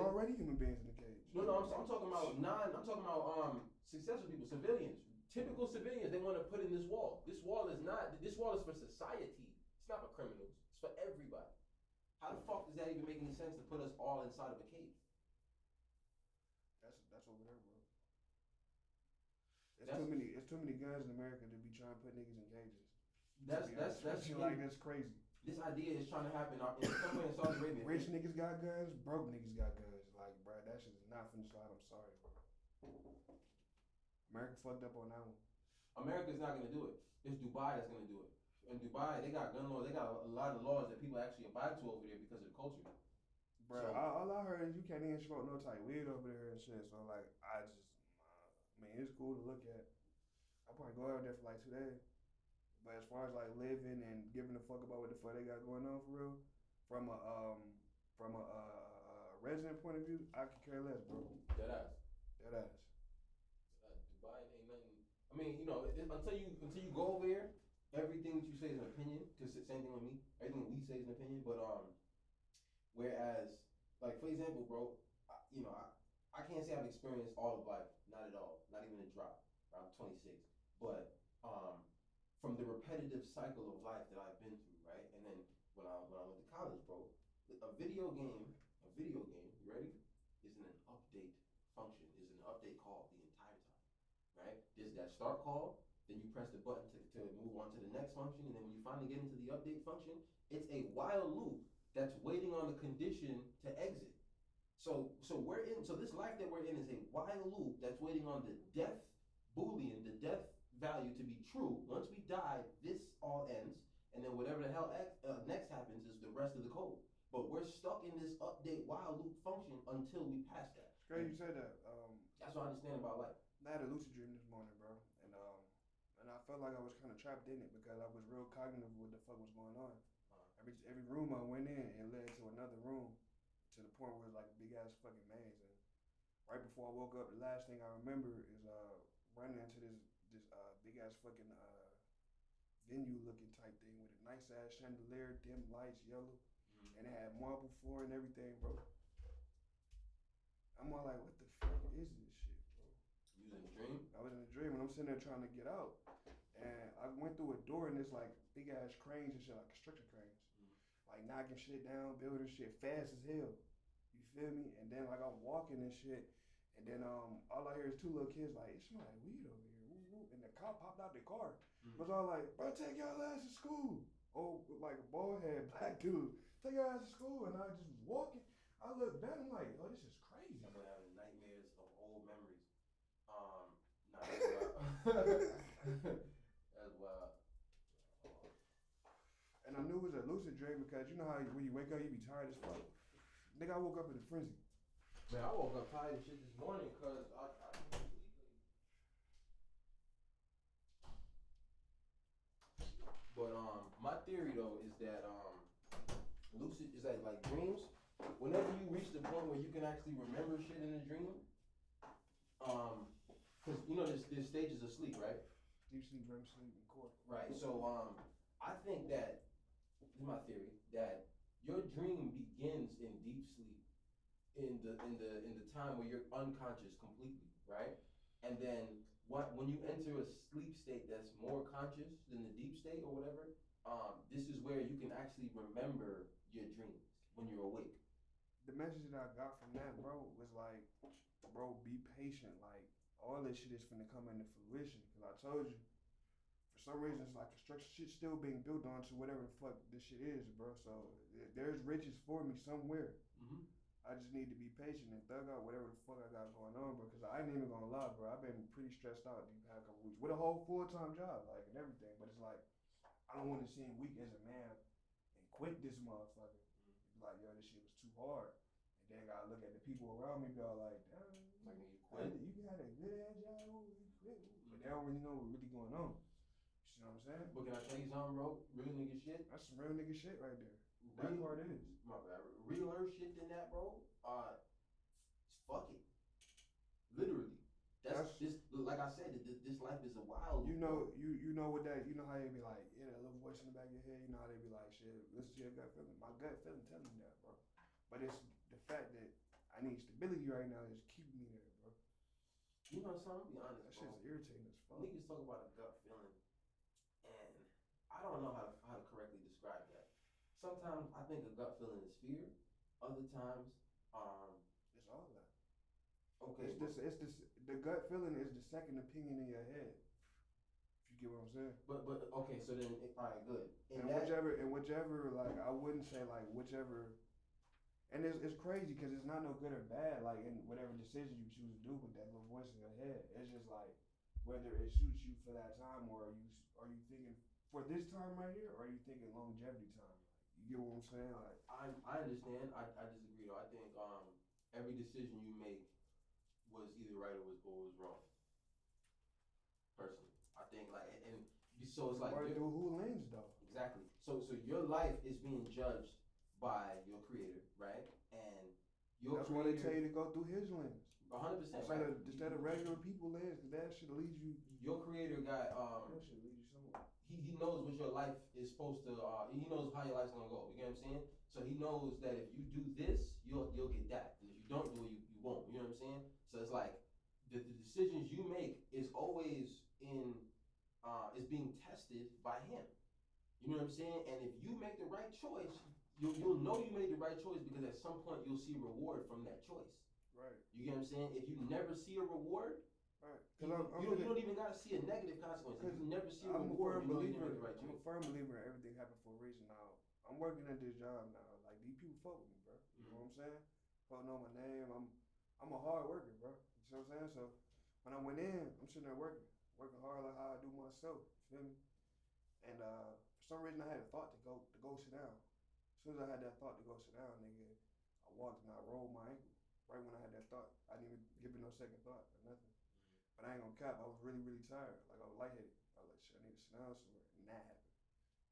already human beings in the cage. No, I'm talking about successful people, civilians, typical civilians. They want to put in this wall. This wall is for society. It's not for criminals. It's for everybody. How the fuck does that even make any sense to put us all inside of a cage? That's over there, bro. It's too many guns in America to be trying to put niggas in cages. That's crazy. This idea is trying to happen somewhere in Saudi Arabia. Rich niggas got guns, broke niggas got guns. Like, bro, that shit is not finna slide. I'm sorry, bro. America fucked up on that one. America's not gonna do it. It's Dubai that's gonna do it. In Dubai, they got gun laws. They got a lot of laws that people actually abide to over there because of the culture. Bro, so, all I heard is you can't even smoke no type weed over there and shit. So like, I mean, it's cool to look at. I probably go out there for like 2 days. But as far as like living and giving a fuck about what the fuck they got going on for real, from a resident point of view, I could care less, bro. Dead ass. Dubai ain't nothing. I mean, you know, until you go over there, everything that you say is an opinion. Cause it's the same thing with me. Everything we say is an opinion. But whereas, like for example, bro, I can't say I've experienced all of life. Not at all. Not even a drop. I'm 26. But from the repetitive cycle of life that I've been through, right? And then when I went to college, bro, a video game, you ready? Is in an update function, is an update call the entire time, right? There's that start call, then you press the button to move on to the next function, and then when you finally get into the update function, it's a while loop that's waiting on the condition to exit. So this life that we're in is a while loop that's waiting on the death boolean, the death value to be true. Once we die, this all ends, and then whatever the hell next happens is the rest of the code. But we're stuck in this update while loop function until we pass that. It's great you said that. That's what I understand about life. I had a lucid dream this morning, bro, and I felt like I was kind of trapped in it because I was real cognitive of what the fuck was going on. Every room I went in, it led to another room, to the point where it was like a big ass fucking maze. And right before I woke up, the last thing I remember is running into this big ass fucking venue looking type thing with a nice ass chandelier, dim lights, yellow, and it had marble floor and everything, bro. I'm all like, what the fuck is this shit, bro? You was in a dream? I was in a dream and I'm sitting there trying to get out. And I went through a door and there's like big ass cranes and shit, like construction cranes. Like knocking shit down, building shit fast as hell. You feel me? And then like I'm walking and shit. And then all I hear is two little kids like, it smells like weed over here. Woo, woo. And the cop popped out the car. Was all like, bro, take y'all ass to school. Oh, like a bald head black dude. Take your ass to school. And I just was walking. I looked back, I'm like, oh, this is crazy. I'm having nightmares of old memories. Nah, that's wild. That's wild. And I knew it was a lucid dream because you know how when you wake up, you be tired as fuck. Nigga, I woke up in a frenzy. Man, I woke up tired of shit this morning because I didn't sleep. But my theory though is that lucid is like dreams. Whenever you reach the point where you can actually remember shit in a dream, because you know there's stages of sleep, right? Deep sleep, REM sleep, and core. Right. So I think that this is my theory that your dream begins in deep sleep, in the time where you're unconscious completely, right? And then when you enter a sleep state that's more conscious than the deep state or whatever, this is where you can actually remember your dreams when you're awake. The message that I got from that, bro, was like, bro, be patient. Like, all this shit is finna come into fruition. Because I told you, for some reason, it's like construction shit still being built onto whatever the fuck this shit is, bro. So there's riches for me somewhere. I just need to be patient and thug out whatever the fuck I got going on, bro. Because I ain't even gonna lie, bro. I've been pretty stressed out these past couple weeks with a whole full-time job, like, and everything. But it's like, I don't want to seem weak as a man and quit this motherfucker. Like, yo, this shit was too hard. And then I gotta look at the people around me and go like, damn, like you quit. You had a good ass job, you quit. But they don't really know what's really going on. You know what I'm saying? But can I tell you something, bro? Real nigga shit. That's some real nigga shit right there. That part is. My bad. Realer shit than that, bro. Fuck it. Literally. That's this. Like I said, this life is a wild. You know, you know what that. You know how they be like, yeah, that little voice in the back of your head. You know how they be like, shit, listen to your gut feeling. My gut feeling telling me that, bro. But it's the fact that I need me stability right now is keeping me there, bro. You know, so I'm gonna be honest, That bro. shit's irritating as fuck. Niggas talk about a gut feeling, and I don't know how to correctly describe that. Sometimes I think a gut feeling is fear. Other times, It's all that. okay, It's this. The gut feeling is the second opinion in your head. If you get what I'm saying. but okay, so then all right, good. And whichever, like I wouldn't say like whichever. And it's crazy because it's not no good or bad, like in whatever decision you choose to do with that little voice in your head. It's just like whether it suits you for that time, or are you thinking for this time right here, or are you thinking longevity time? Like, you get what I'm saying? Like I understand. I disagree though. I think every decision you make was either right or was wrong. Personally, I think like and so it's like through who lens though? Exactly. So your life is being judged by your creator, right? And your That's creator, why they tell you to go through his lens. 100%, right? Instead of regular people lens, cause that should lead you. Your creator got That should lead you somewhere. he knows what your life is supposed to. He knows how your life's gonna go. You get what I'm saying? So he knows that if you do this, you'll get that. And if you don't do it, you won't. You know what I'm saying? So it's like the decisions you make is always is being tested by him. You know what I'm saying? And if you make the right choice, you'll know you made the right choice because at some point you'll see reward from that choice. Right. You get what I'm saying? If you never see a reward, right. You don't even gotta see a negative consequence. If you never see a reward, you know you didn't make the right choice. I'm a firm believer in everything happened for a reason. Now I'm working at this job now. Like these people fuck with me, bro. You know what I'm saying? Folk know my name. I'm a hard worker, bro. You know what I'm saying? So when I went in, I'm sitting there working hard like how I do myself. You feel me? And for some reason I had a thought to go sit down. As soon as I had that thought to go sit down, nigga, I walked and I rolled my ankle. Right when I had that thought, I didn't even give it no second thought or nothing. But I ain't gonna cap, I was really, really tired. Like I was lightheaded. I was like, shit, I need to sit down somewhere. And that happened.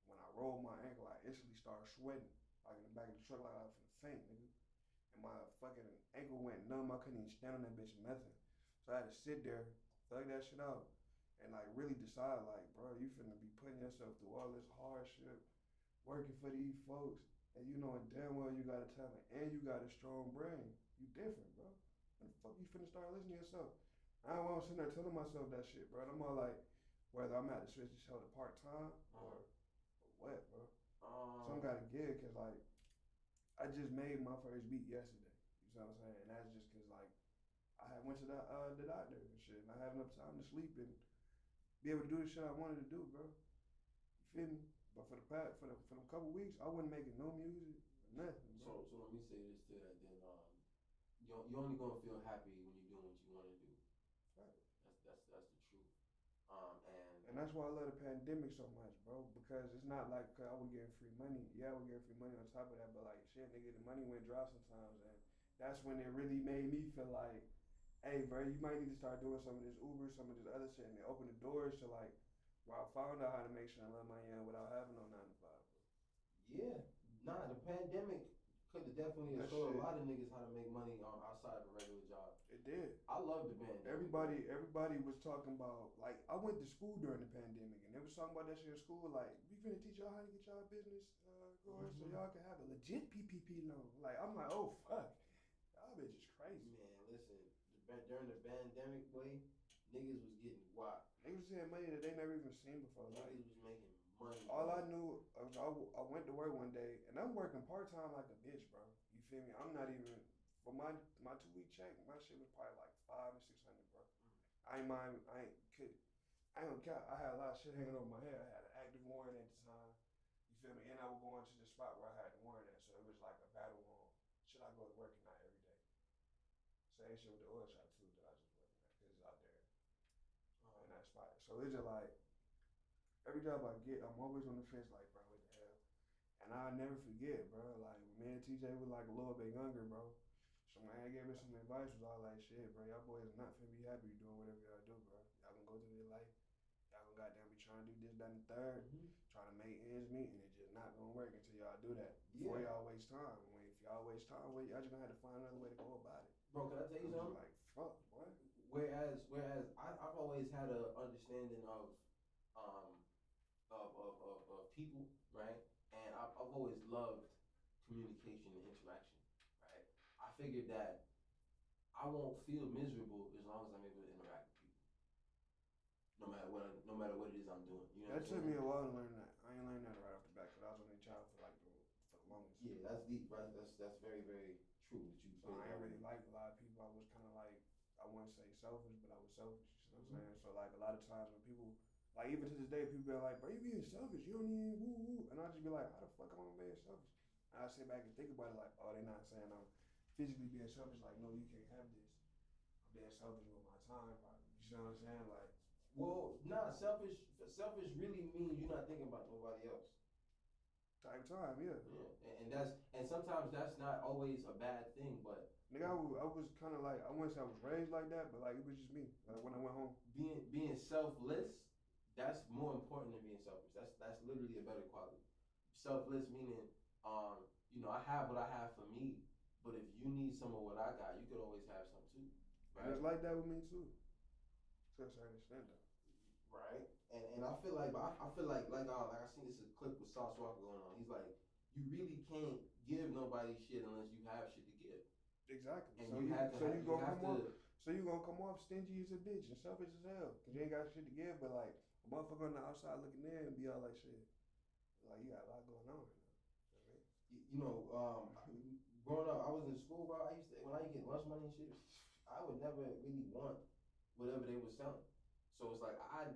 When I rolled my ankle, I instantly started sweating. Like in the back of the truck, like I was finna faint, nigga. And my fucking ankle went numb. I couldn't even stand on that bitch or nothing. So I had to sit there, thug that shit out, and like really decide, like, bro, you finna be putting yourself through all this hardship, working for these folks, and you knowing damn well you got a talent and you got a strong brain. You different, bro. When the fuck you finna start listening to yourself? I don't want to sit there telling myself that shit, bro. I'm all like, whether I'm at to switch this show to part time or what, bro. Some gotta give, cause like, I just made my first beat yesterday. You know what I'm saying? And that's just cause like, I had went to the doctor and shit, and I had enough time to sleep and be able to do the shit I wanted to do, bro. You feel me? But for them couple weeks, I wasn't making no music, nothing, bro. So let me say this to that then. You're only gonna feel happy when you're doing what you want to do. Right. That's the truth. And that's why I love the pandemic so much, bro. Because it's not like I was getting free money. Yeah, I was getting free money on top of that, but like shit, nigga, the money went dry sometimes, and that's when it really made me feel like, hey, bro, you might need to start doing some of this Uber, some of this other shit, and it opened the doors to like, where I found out how to make sure I love my end without having no 9 to 5. Bro. Yeah, nah, the pandemic could have definitely showed a lot of niggas how to make money outside of a regular job. It did. I love the pandemic. Everybody was talking about, like, I went to school during the pandemic, and they was talking about that shit in school, like, we finna teach y'all how to get y'all business going so y'all can have a legit PPP loan. Like, I'm like, oh, fuck. Y'all bitches crazy. Man, listen, during the pandemic, boy, niggas was getting wild. Niggas was getting money that they never even seen before. Niggas was making money. All I knew, I went to work one day, and I'm working part-time like a bitch, bro. You feel me? I'm not even, for my 2-week check, my shit was probably like $500 or $600, bro. I ain't gonna count. I had a lot of shit hanging over my head. I had an active warrant at the time. You feel me? And I was going to the spot where I had the warrant at, so it was like a battle on, should I go to work or not every day? Same shit with the oil shop too that I was just working at, because it's out there in that spot. So it's just like, every job I get, I'm always on the fence like, bro, what the hell? And I'll never forget, bro, like, me and TJ was like a little bit younger, bro. So man gave me some advice, was all like, shit, bro, y'all boys not finna be happy doing whatever y'all do, bro. Y'all gonna go through their life. Y'all gonna goddamn be trying to do this, that, and the third, trying to make ends meet, and it just not gonna work until y'all do that. Before y'all waste time. If y'all waste time, y'all just gonna have to find another way to go about it. Bro, can I tell you something? Like, fuck, what? Whereas I've always had an understanding of people, right? And I've always loved communication and interaction, right? I figured that I won't feel miserable as long as I'm able to interact with people, no matter what it is I'm doing. You know That what I'm took me saying? a while to learn that. I ain't learned that right off the bat because I was only a child for for the longest. Yeah, that's deep, right? That's very very true that you So put it I that ain't way. really like a lot of people. I was kind of like, I wouldn't say selfish, but I was selfish. You know what I'm Mm-hmm. saying? So like a lot of times when people, like even to this day, people be like, bro, you being selfish. You don't even woo woo. And I just be like, how the fuck am I being selfish? And I sit back and think about it like, oh, they not saying I'm physically being selfish. Like, no, you can't have this. I'm being selfish with my time, probably. You know what I'm saying? Like, Well, nah, selfish. Selfish really means you're not thinking about nobody else. type time, yeah. Yeah, and sometimes that's not always a bad thing, but Nigga, I was kind of like, I wouldn't say I was raised like that, but like it was just me. Like when I went home. being selfless, that's more important than being selfish. That's literally a better quality. Selfless meaning, I have what I have for me, but if you need some of what I got, you could always have some too, And right? it's like that with me too. To a certain extent though. Right. And I feel like, but I feel like I seen this clip with Sauce Walker going on. He's like, you really can't give nobody shit unless you have shit to give. Exactly. And So you have to. You have to. So you gonna come off stingy as a bitch and selfish as hell because you ain't got shit to give. But like a motherfucker on the outside looking in and be all like shit, like you got a lot going on right now. Growing up, I was in school, bro. When I used to get lunch money and shit, I would never really want whatever they were selling. So it's like I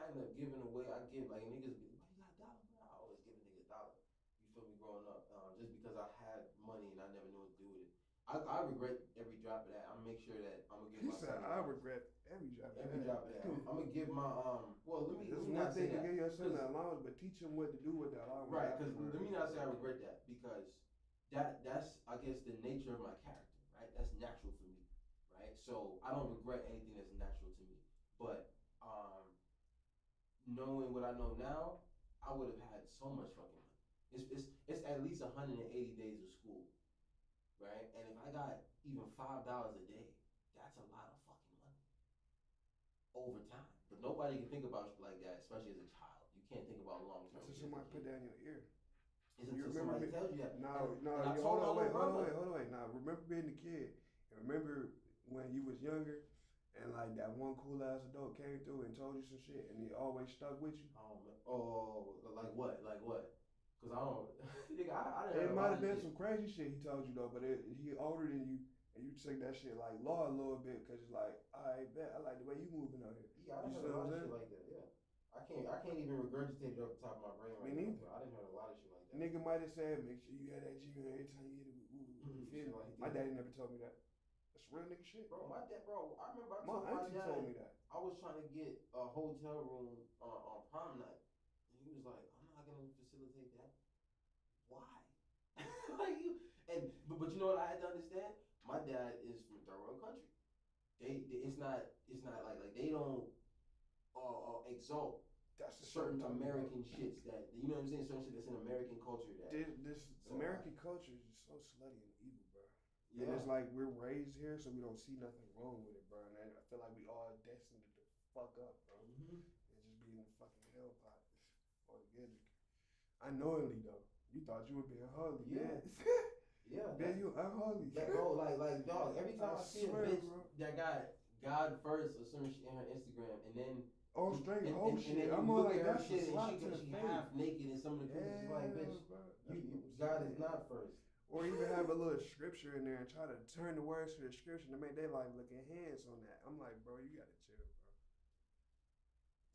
end up giving away. I give like niggas be like, "Why you got $1, bro?" I always give a nigga $1. You feel me? Growing up, just because I had money and I never knew what to do with it. I regret every drop of that. I'm gonna make sure that I'm gonna give He my said, son "I regret every drop of every that." drop of that. I'm gonna give my Well, let It's me one not say thing to that. give your son the allowance, but teach him what to do with the allowance. Right, because let me not say I regret that because that's I guess the nature of my character, right? That's natural for me, right? So I don't regret anything that's natural to me. But knowing what I know now, I would have had so much fucking money. It's at least 180 days of school, right? And if I got even $5 a day, that's a lot of fucking money over time. But nobody can think about it like that, especially as a child. You can't think about long term. Until somebody put that in your ear. It's until somebody tells you that. No, Hold on, wait. Now remember being a kid and remember when you was younger and like that one cool ass adult came through and told you some shit and he always stuck with you. Like what? Like what? Cause I don't. Nigga, I didn't. It might have been some crazy shit he told you though, but he older than you and you took that shit like law a little bit because it's like I bet I like the way you moving out here. Yeah, I done heard a lot of shit like that. Yeah. I can't even regurgitate it off the top of my brain right now. But I didn't hear a lot of shit like that. Nigga might have said, make sure you had that G every time you hit it. Like my daddy never told me that. That's real nigga shit. Bro, I remember my auntie told me that. I was trying to get a hotel room on prom night. And he was like, I'm not going to facilitate that. Why? Like but you know what I had to understand? My dad is from third world country. It's not like they don't exalt that's certain American shits that you know what I'm saying. Certain shit that's in American culture that this American culture is just so slutty and evil, bro. Yeah. And it's like we're raised here, so we don't see nothing wrong with it, bro. And I feel like we all destined to fuck up, bro. Mm-hmm. And just be in the fucking hell pot altogether. Unknowingly though, you thought you were being holy, yeah. Yeah, man, you unholy. That, bro, like dog. Every time I see a bitch bro, that got God first or some shit in her Instagram, and then straight and, whole and, shit. And then I'm you all look like at her that's shit a slap and to the she face. half naked in some of the pictures. Like, bitch, God is not first. Or even have a little scripture in there and try to turn the words to the scripture to make their life look enhanced on that. I'm like, bro, you gotta chill, bro.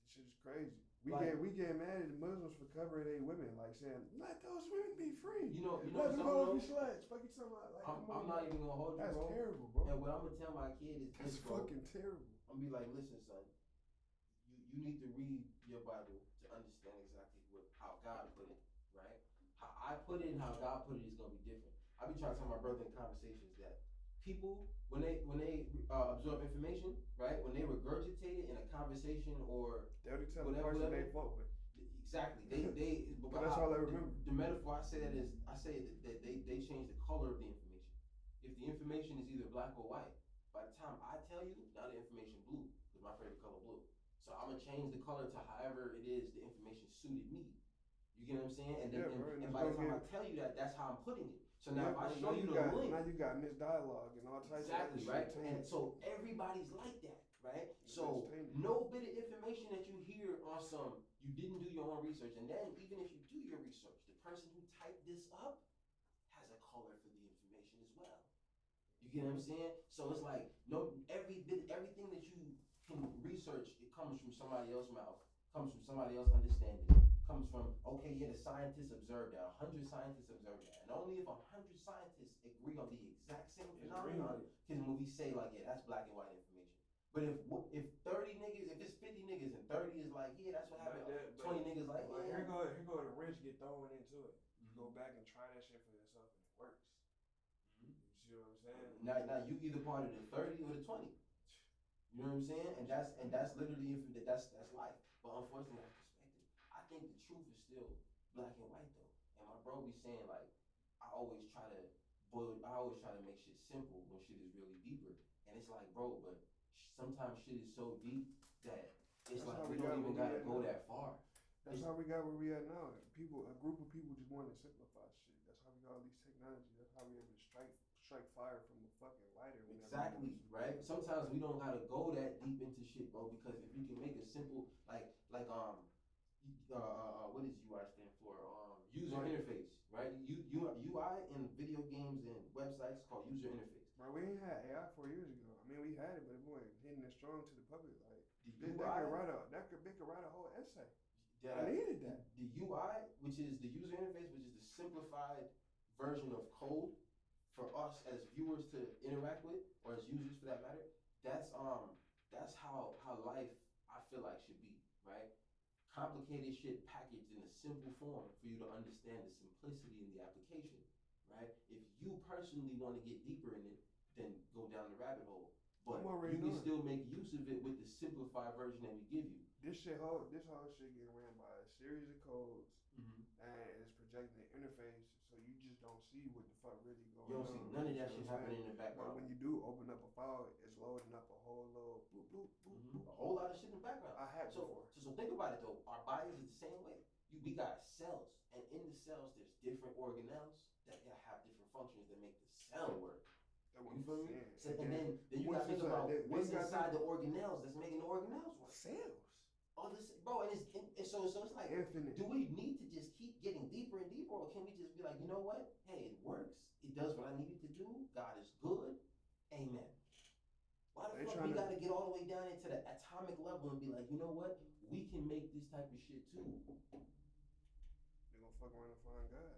This shit is crazy. We get mad at the Muslims for covering their women, like saying, let those women be free. You know, let them hoes be sluts. Fuck you talking about? Like, I'm not even gonna hold you, that's bro. That's terrible, bro. And what I'm gonna tell my kid is that's this, bro. fucking terrible. I'm gonna be like, listen, son, you need to read your Bible to understand exactly how God put it, right? How I put it and how God put it is gonna be different. I be trying to tell my brother in conversations that people, when they absorb information, right? When they regurgitate it in a conversation or they already tell the person they fuck with. Exactly. They but that's all I remember. The metaphor I say that is that they change the color of the information. If the information is either black or white, by the time I tell you, now the information blue, because my favorite color blue. So I'm gonna change the color to however it is the information suited me. You get what I'm saying? And by the time I tell you that, that's how I'm putting it. So now if I show you the link, now you got misdialogue and all types exactly, of right? shit. And so everybody's like that, right? So no bit of information that you hear on some, you didn't do your own research, and then even if you do your research, the person who typed this up has a color for the information as well. You get what I'm saying? So it's like no everything that you can research, it comes from somebody else's mouth, comes from somebody else's understanding, comes from, okay, yeah, the scientists observed that, 100 scientists observed that, and only if 100 scientists agree on the exact same phenomenon can movies say like, yeah, that's black and white information. But if 30 niggas, if it's 50 niggas and 30 is like, yeah, that's what happened, 20 niggas like, yeah. Here go the rich get thrown into it. You go back and try that shit for yourself and it works. You see what I'm saying? Now you either part of the 30 or the 20. You know what I'm saying? And that's literally that's life. But unfortunately, that's perspective. I think the truth is still black and white though. And my bro be saying like, I always try to make shit simple when shit is really deeper. And it's like, bro, but sometimes shit is so deep that it's like we don't even gotta go that far. That's how we got where we at now. A group of people just want to simplify shit. That's how we got all these technology. That's how we able to strike fire from a fucking lighter. Exactly, right? Sometimes we don't gotta go that deep into shit, bro, because if you can make a simple, what does UI stand for? User interface, right? UI in video games and websites called user interface. Bro, we ain't had AI 4 years ago. I mean, we had it, but it wasn't hitting it strong to the public. Like, they could write a whole essay. I needed that. The UI, which is the user interface, which is the simplified version of code for us as viewers to interact with, or as users for that matter, that's how life I feel like should be, right? Complicated shit packaged in a simple form for you to understand the simplicity in the application, right? If you personally want to get deeper in it, then go down the rabbit hole. But you can still make use of it with the simplified version that we give you. This whole shit getting ran by a series of codes, and it's projecting the interface, so you just don't see what the fuck really going on. You don't see none of that shit happening in the background. But when you do open up a file, it's loading up a whole little boop, boop, boop, boop. A whole lot of shit in the background. I had before. So think about it though. Our bodies is the same way. We got cells, and in the cells, there's different organelles that have different functions that make the cell work. You feel me? So, and then you gotta think about what's inside the organelles that's making the organelles work. Cells. All this, bro, and so it's like, infinite. Do we need to just keep getting deeper and deeper, or can we just be like, you know what? Hey, it works. It does what I need it to do. God is good. Amen. Why the fuck we gotta get all the way down into the atomic level and be like, you know what? We can make this type of shit too. They're gonna fuck around and find God.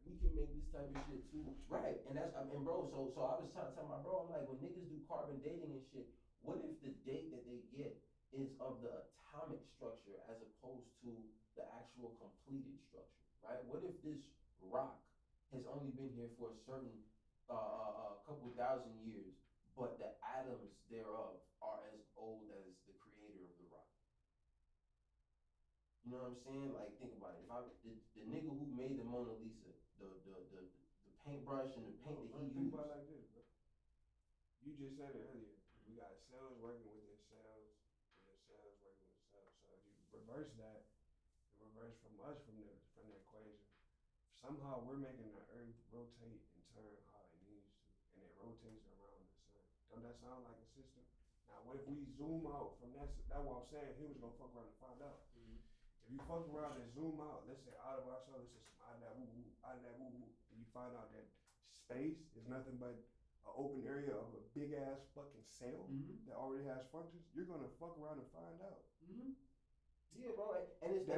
We can make this type of shit too. Right. And bro, so I was trying to tell my bro, I'm like, when niggas do carbon dating and shit, what if the date that they get is of the atomic structure as opposed to the actual completed structure, right? What if this rock has only been here for a certain couple thousand years, but the atoms thereof are as old as the creator of the rock? You know what I'm saying? Like, think about it. If the nigga who made the Mona Lisa, the paintbrush and the paint that he used. Think about it like this, bro. You just said it earlier. We got cells working within cells, and then cells working with cells. So if you reverse that, and reverse from us from the equation, somehow we're making the Earth rotate and turn how it needs to, and it rotates around the sun. Don't that sound like a system? Now, what if we zoom out from that? That's what I'm saying. He was gonna fuck around and find out. If you fuck around and zoom out, let's say out of our solar system, out of that woo, and you find out that space is nothing but an open area of a big ass fucking cell that already has functions, you're gonna fuck around and find out. Yeah, bro, and it's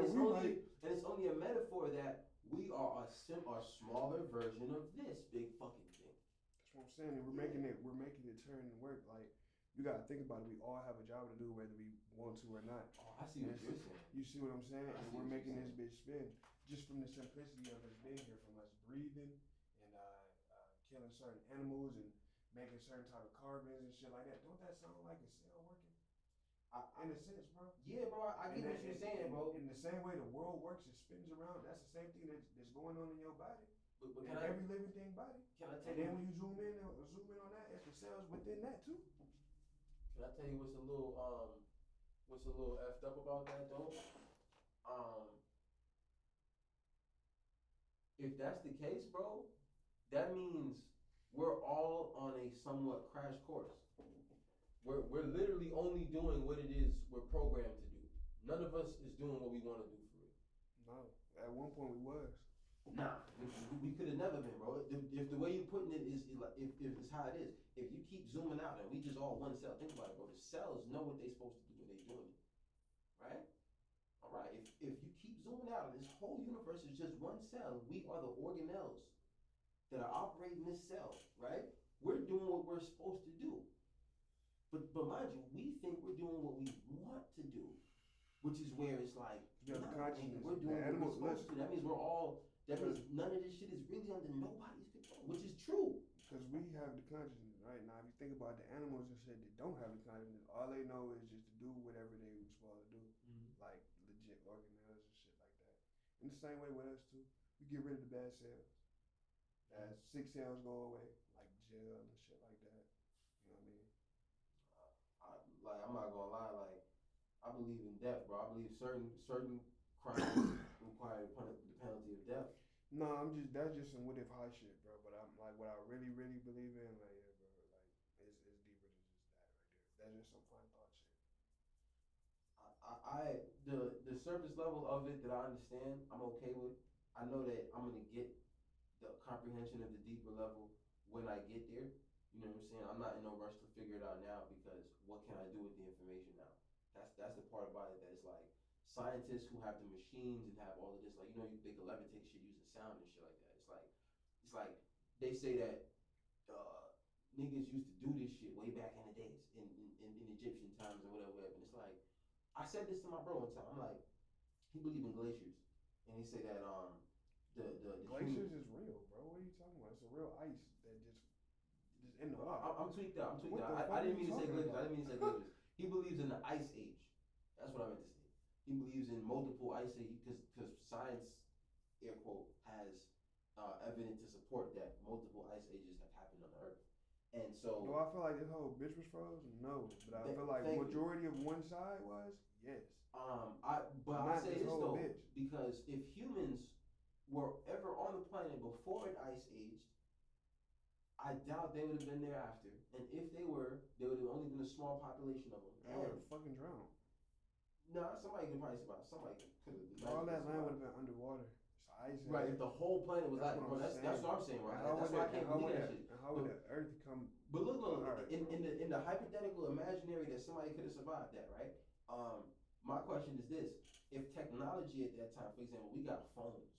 only a metaphor that we are a smaller version of this big fucking thing. That's what I'm saying. And we're making it turn and work. Like, you gotta think about it. We all have a job to do, whether we want to or not. Oh, I see what you're saying. You see what I'm saying? And we're making this bitch spin just from the simplicity of us being here, from us breathing and killing certain animals and making certain type of carbons and shit like that. Don't that sound like a cell working? In a sense, bro. Yeah, bro. I get what you're saying, bro. In the same way the world works, it spins around. That's the same thing that's going on in your body. But every living thing body. Can I tell you? And then when you zoom in on that, it's the cells within that too. Can I tell you what's a little effed up about that though? if that's the case, bro, that means we're all on a somewhat crash course. We're literally only doing what it is we're programmed to do. None of us is doing what we want to do for real. No, at one point we was. Nah, we could have never been, bro. If the way you're putting it is like if it's how it is, if you keep zooming out and we just all one cell, think about it, bro. The cells know what they're supposed to do when they're doing it, right? All right. If you keep zooming out and this whole universe is just one cell, we are the organelles that are operating this cell, right? We're doing what we're supposed to do. But mind you, we think we're doing what we want to do, which is where it's like, Yeah, no, consciousness. we're doing what we're supposed to. That means we're all. That means Because- none of this shit is really under nobody's control, which is true. Because we have the consciousness, right? Now, if you think about the animals and shit that don't have the consciousness, all they know is just to do whatever they were supposed to do. Like legit organelles and shit like that. In the same way with us, too. We get rid of the bad cells. As sick cells go away, like gel and shit like that. You know what I mean? I'm not gonna lie, like, I believe in death, bro. I believe certain crimes require the penalty of death. No, that's just some what if high shit, bro. But I'm like, what I really believe in, like, yeah, bro, like, it's deeper than just that right there. That's just some fun thought shit. The surface level of it that I understand, I'm okay with. I know that I'm gonna get the comprehension of the deeper level when I get there. You know what I'm saying? I'm not in no rush to figure it out now because what can I do with the information now? That's the part about it that it's like scientists who have the machines and have all of this, like, you know, they can levitate shit using sound and shit like that. It's like they say that niggas used to do this shit way back in the days in Egyptian times or whatever. And it's like, I said this to my bro one time. I'm like, he believe in glaciers, and he said that the Glaciers is real, bro. What are you talking about? It's a real ice that just in the water. I'm tweaked out. What the fuck I didn't are you mean to say talking glaciers. about? I didn't mean to say glaciers. He believes in the ice age. That's what I meant to say. He believes in multiple ice ages because science, air quote, has evidence to support that multiple ice ages have happened on the Earth. And so, Do I feel like this whole bitch was frozen? No, but I feel like thank you. majority of one side was yes. I'll say this this whole though, bitch. because if humans were ever on the planet before it ice aged, I doubt they would have been there after. And if they were, there would have only been a small population of them. They would have fucking drowned. No, somebody could probably survive. Somebody could have. All that land would have been underwater. It's ice. Right, if the whole planet was That's like, what bro, I'm that's saying. what I'm saying, right? How That's would why I can't believe that shit. How would the Earth come? But look, Alright, in the hypothetical imaginary that somebody could have survived that, right? My question is this: if technology at that time, for example, we got phones,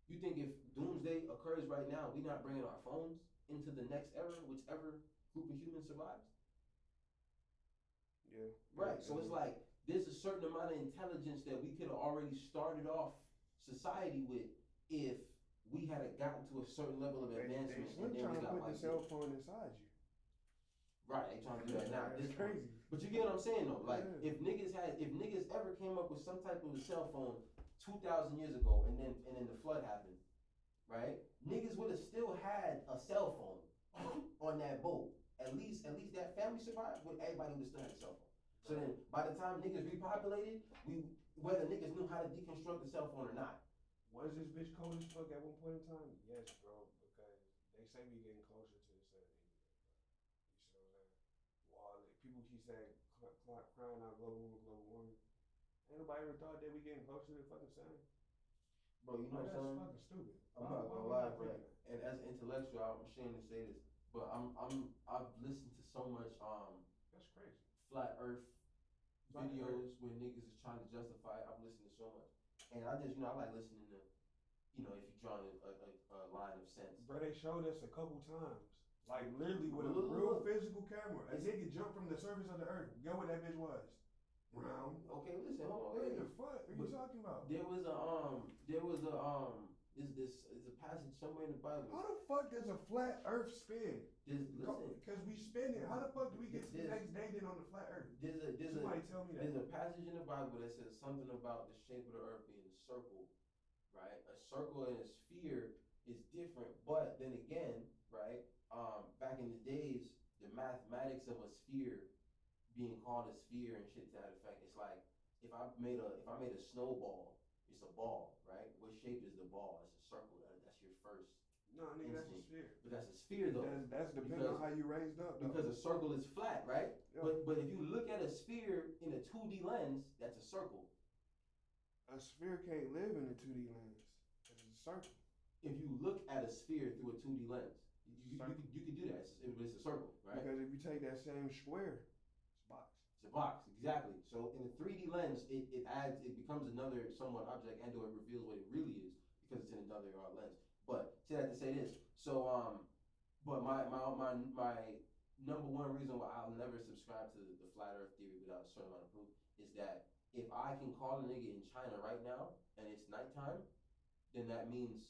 you think if doomsday occurs right now, we not bringing our phones into the next era, whichever group of humans survives? Yeah. Right. So it's like there's a certain amount of intelligence that we could have already started off society with if we had gotten to a certain level of advancement. They And then trying we to got put the like cell phone inside you. right, they trying to do that now. It's crazy. But you get what I'm saying though. Like Yeah. if niggas ever came up with some type of a cell phone 2,000 years ago, and then the flood happened, right? Niggas would have still had a cell phone on that boat. At least that family survived. Everybody would have still had a cell phone. So then, by the time niggas repopulated, whether niggas knew how to deconstruct the cell phone or not. Was this bitch cold as fuck at one point in time? Yes, bro, because they say we getting closer to the sun anyway, bro. You see what I'm saying? While people keep saying, crying out global warming. Ain't nobody ever thought that we getting closer to the fucking sun. Bro, you know what I'm saying? That's fucking stupid. I'm not gonna lie, bro. And as an intellectual, I'm ashamed to say this, but I've listened to so much That's crazy. flat Earth videos where niggas is trying to justify it. I've listened to so much, and I just I like listening to, if you draw a line of sense. Bro, they showed us a couple times. Like literally with a Look. real physical camera. A nigga jumped from the surface of the earth. Guess what that bitch was? Round. Okay, listen, hold on, What wait. the fuck are you talking about? There was a passage somewhere in the Bible. How the fuck does a flat earth spin? Listen, Because we spin it. How the fuck do we get to the There's- next day then on the flat earth? there's Somebody tell me that. There's a passage in the Bible that says something about the shape of the earth being a circle, right? A circle and a sphere is different, but then again, right? Back in the days, the mathematics of a sphere being called a sphere and shit to that effect, it's like if I made a snowball, it's a ball, right? What shape is the ball? It's a circle. That's No, nigga, that's a sphere. But that's a sphere though. That's depending on how you raised up though. Because a circle is flat, right? Yeah. But if you look at a sphere in a 2D lens, that's a circle. A sphere can't live in a 2D lens. It's a circle. If you look at a sphere through a 2D lens, you could do that. It's a circle, right? Because if you take that same square, it's a box. It's a box, exactly. So in a 3D lens, it becomes another somewhat object, and or it reveals what it really is because it's in another lens. But say that to say this. So but my number one reason why I'll never subscribe to the flat Earth theory without a certain amount of proof is that if I can call a nigga in China right now and it's nighttime, then that means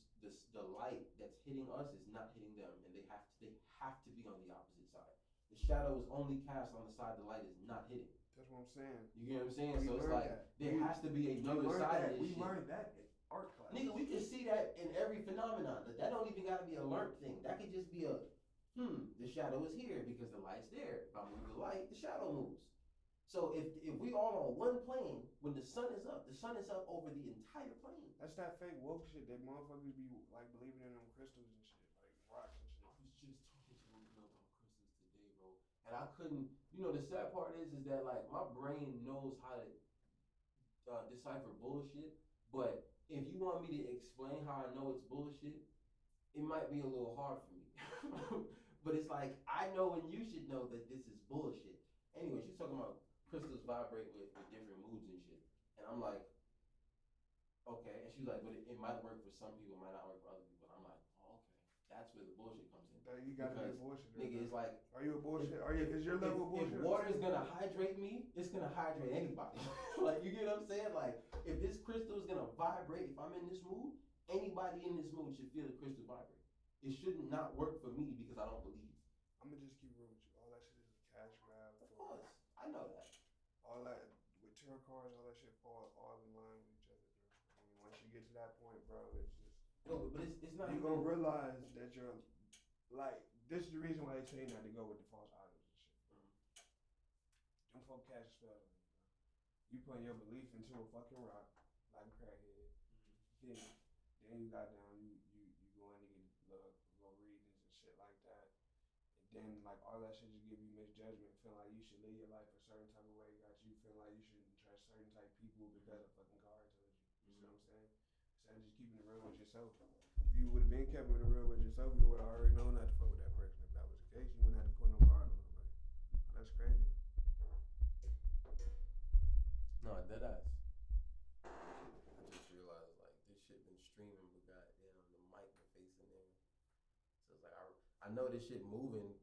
the light that's hitting us is not hitting them, and they have to be on the opposite side. The shadow is only cast on the side the light is not hitting. That's what I'm saying. You get what I'm saying? So it's like there has to be another side of this shit. We learned that in art class. Nigga, we can see that in every phenomenon. That don't even gotta be a learned thing. That could just be the shadow is here because the light's there. If I move the light, the shadow moves. So if we all on one plane, when the sun is up over the entire plane. That's that fake woke shit that motherfuckers be like believing in them crystals and shit, like rocks and shit. I was just talking to a girl about crystals today, bro. And I couldn't, the sad part is that like my brain knows how to decipher bullshit, but if you want me to explain how I know it's bullshit, it might be a little hard for me. But it's like, I know and you should know that this is bullshit. Anyway, she's talking about crystals vibrate with different moods and shit. And I'm like, okay. And she's like, but it might work for some people, it might not work for other people. And I'm like, oh, okay. That's where the bullshit comes in. You gotta be a bullshitter. Nigga, it's like, are you a bullshit? Is your level of bullshit? If water is gonna hydrate me, it's gonna hydrate anybody. Like, you get what I'm saying? Like, if this crystal is gonna vibrate, if I'm in this mood, anybody in this mood should feel the crystal vibrate. It shouldn't not work for me because I don't believe. I'm gonna just keep real with you. All that shit is a cash grab. Of course, I know that. All that with tarot cards, all that shit falls all in line with each other, bro. I mean, once you get to that point, bro, it's just. No, but it's not. You're gonna realize that you're like. This is the reason why they say not to go with the false idols and shit. Them folk catch a spell on you, bro. You putting your belief into a fucking rock like a crackhead. Then you got down. You go in and get little readings and shit like that. And then like all that shit just give you misjudgment, feeling like you should live your life a certain type of way. Got you feeling like you shouldn't trust certain type of people because a fucking card told you. You see what I'm saying? Instead of just keeping it real with yourself. If you would have been kept it real with yourself, you would have already known not to fuck with that person. If that was the case, you wouldn't have to put no card on nobody. Oh, that's crazy. No, deadass. I just realized like this shit been streaming, but goddamn the mic been facing there. So it's like I know this shit moving,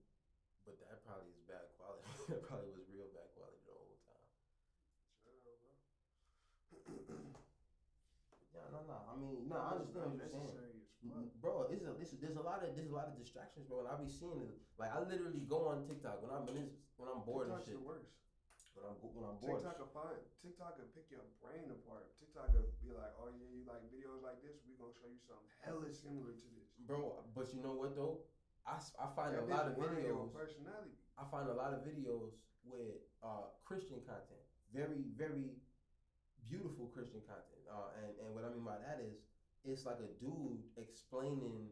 but that probably is bad quality. That probably was real bad quality the whole time. Sure, bro. Yeah, no. I mean, no, I understand what you're saying, bro. There's a lot of distractions, bro. And I be seeing it. Like I literally go on TikTok when I'm bored and shit. TikTok's the worst. When I'm bored. TikTok will pick your brain apart. TikTok will be like, oh yeah, you like videos like this? We gonna show you something hella similar to this, bro. But you know what though? I find a lot of videos. Personality. I find a lot of videos with Christian content, very very beautiful Christian content. And what I mean by that is, it's like a dude explaining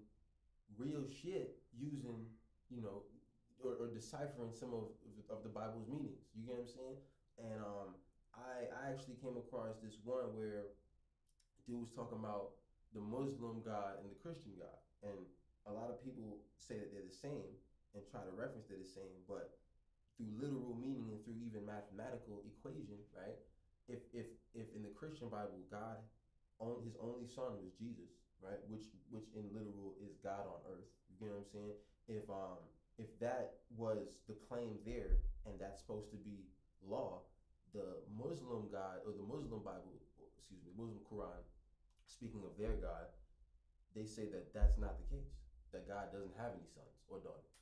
real shit using, or deciphering some of the Bible's meanings. You get what I'm saying? And I actually came across this one where dude was talking about the Muslim God and the Christian God, and a lot of people say that they're the same and try to reference they're the same, but through literal meaning and through even mathematical equation, right? If in the Christian Bible, God his only son was Jesus, right? Which in literal is God on earth. You get what I'm saying? If that was the claim there and that's supposed to be law, the Muslim God or the Muslim Bible, Muslim Quran, speaking of their God, they say that that's not the case. That God doesn't have any sons or daughters,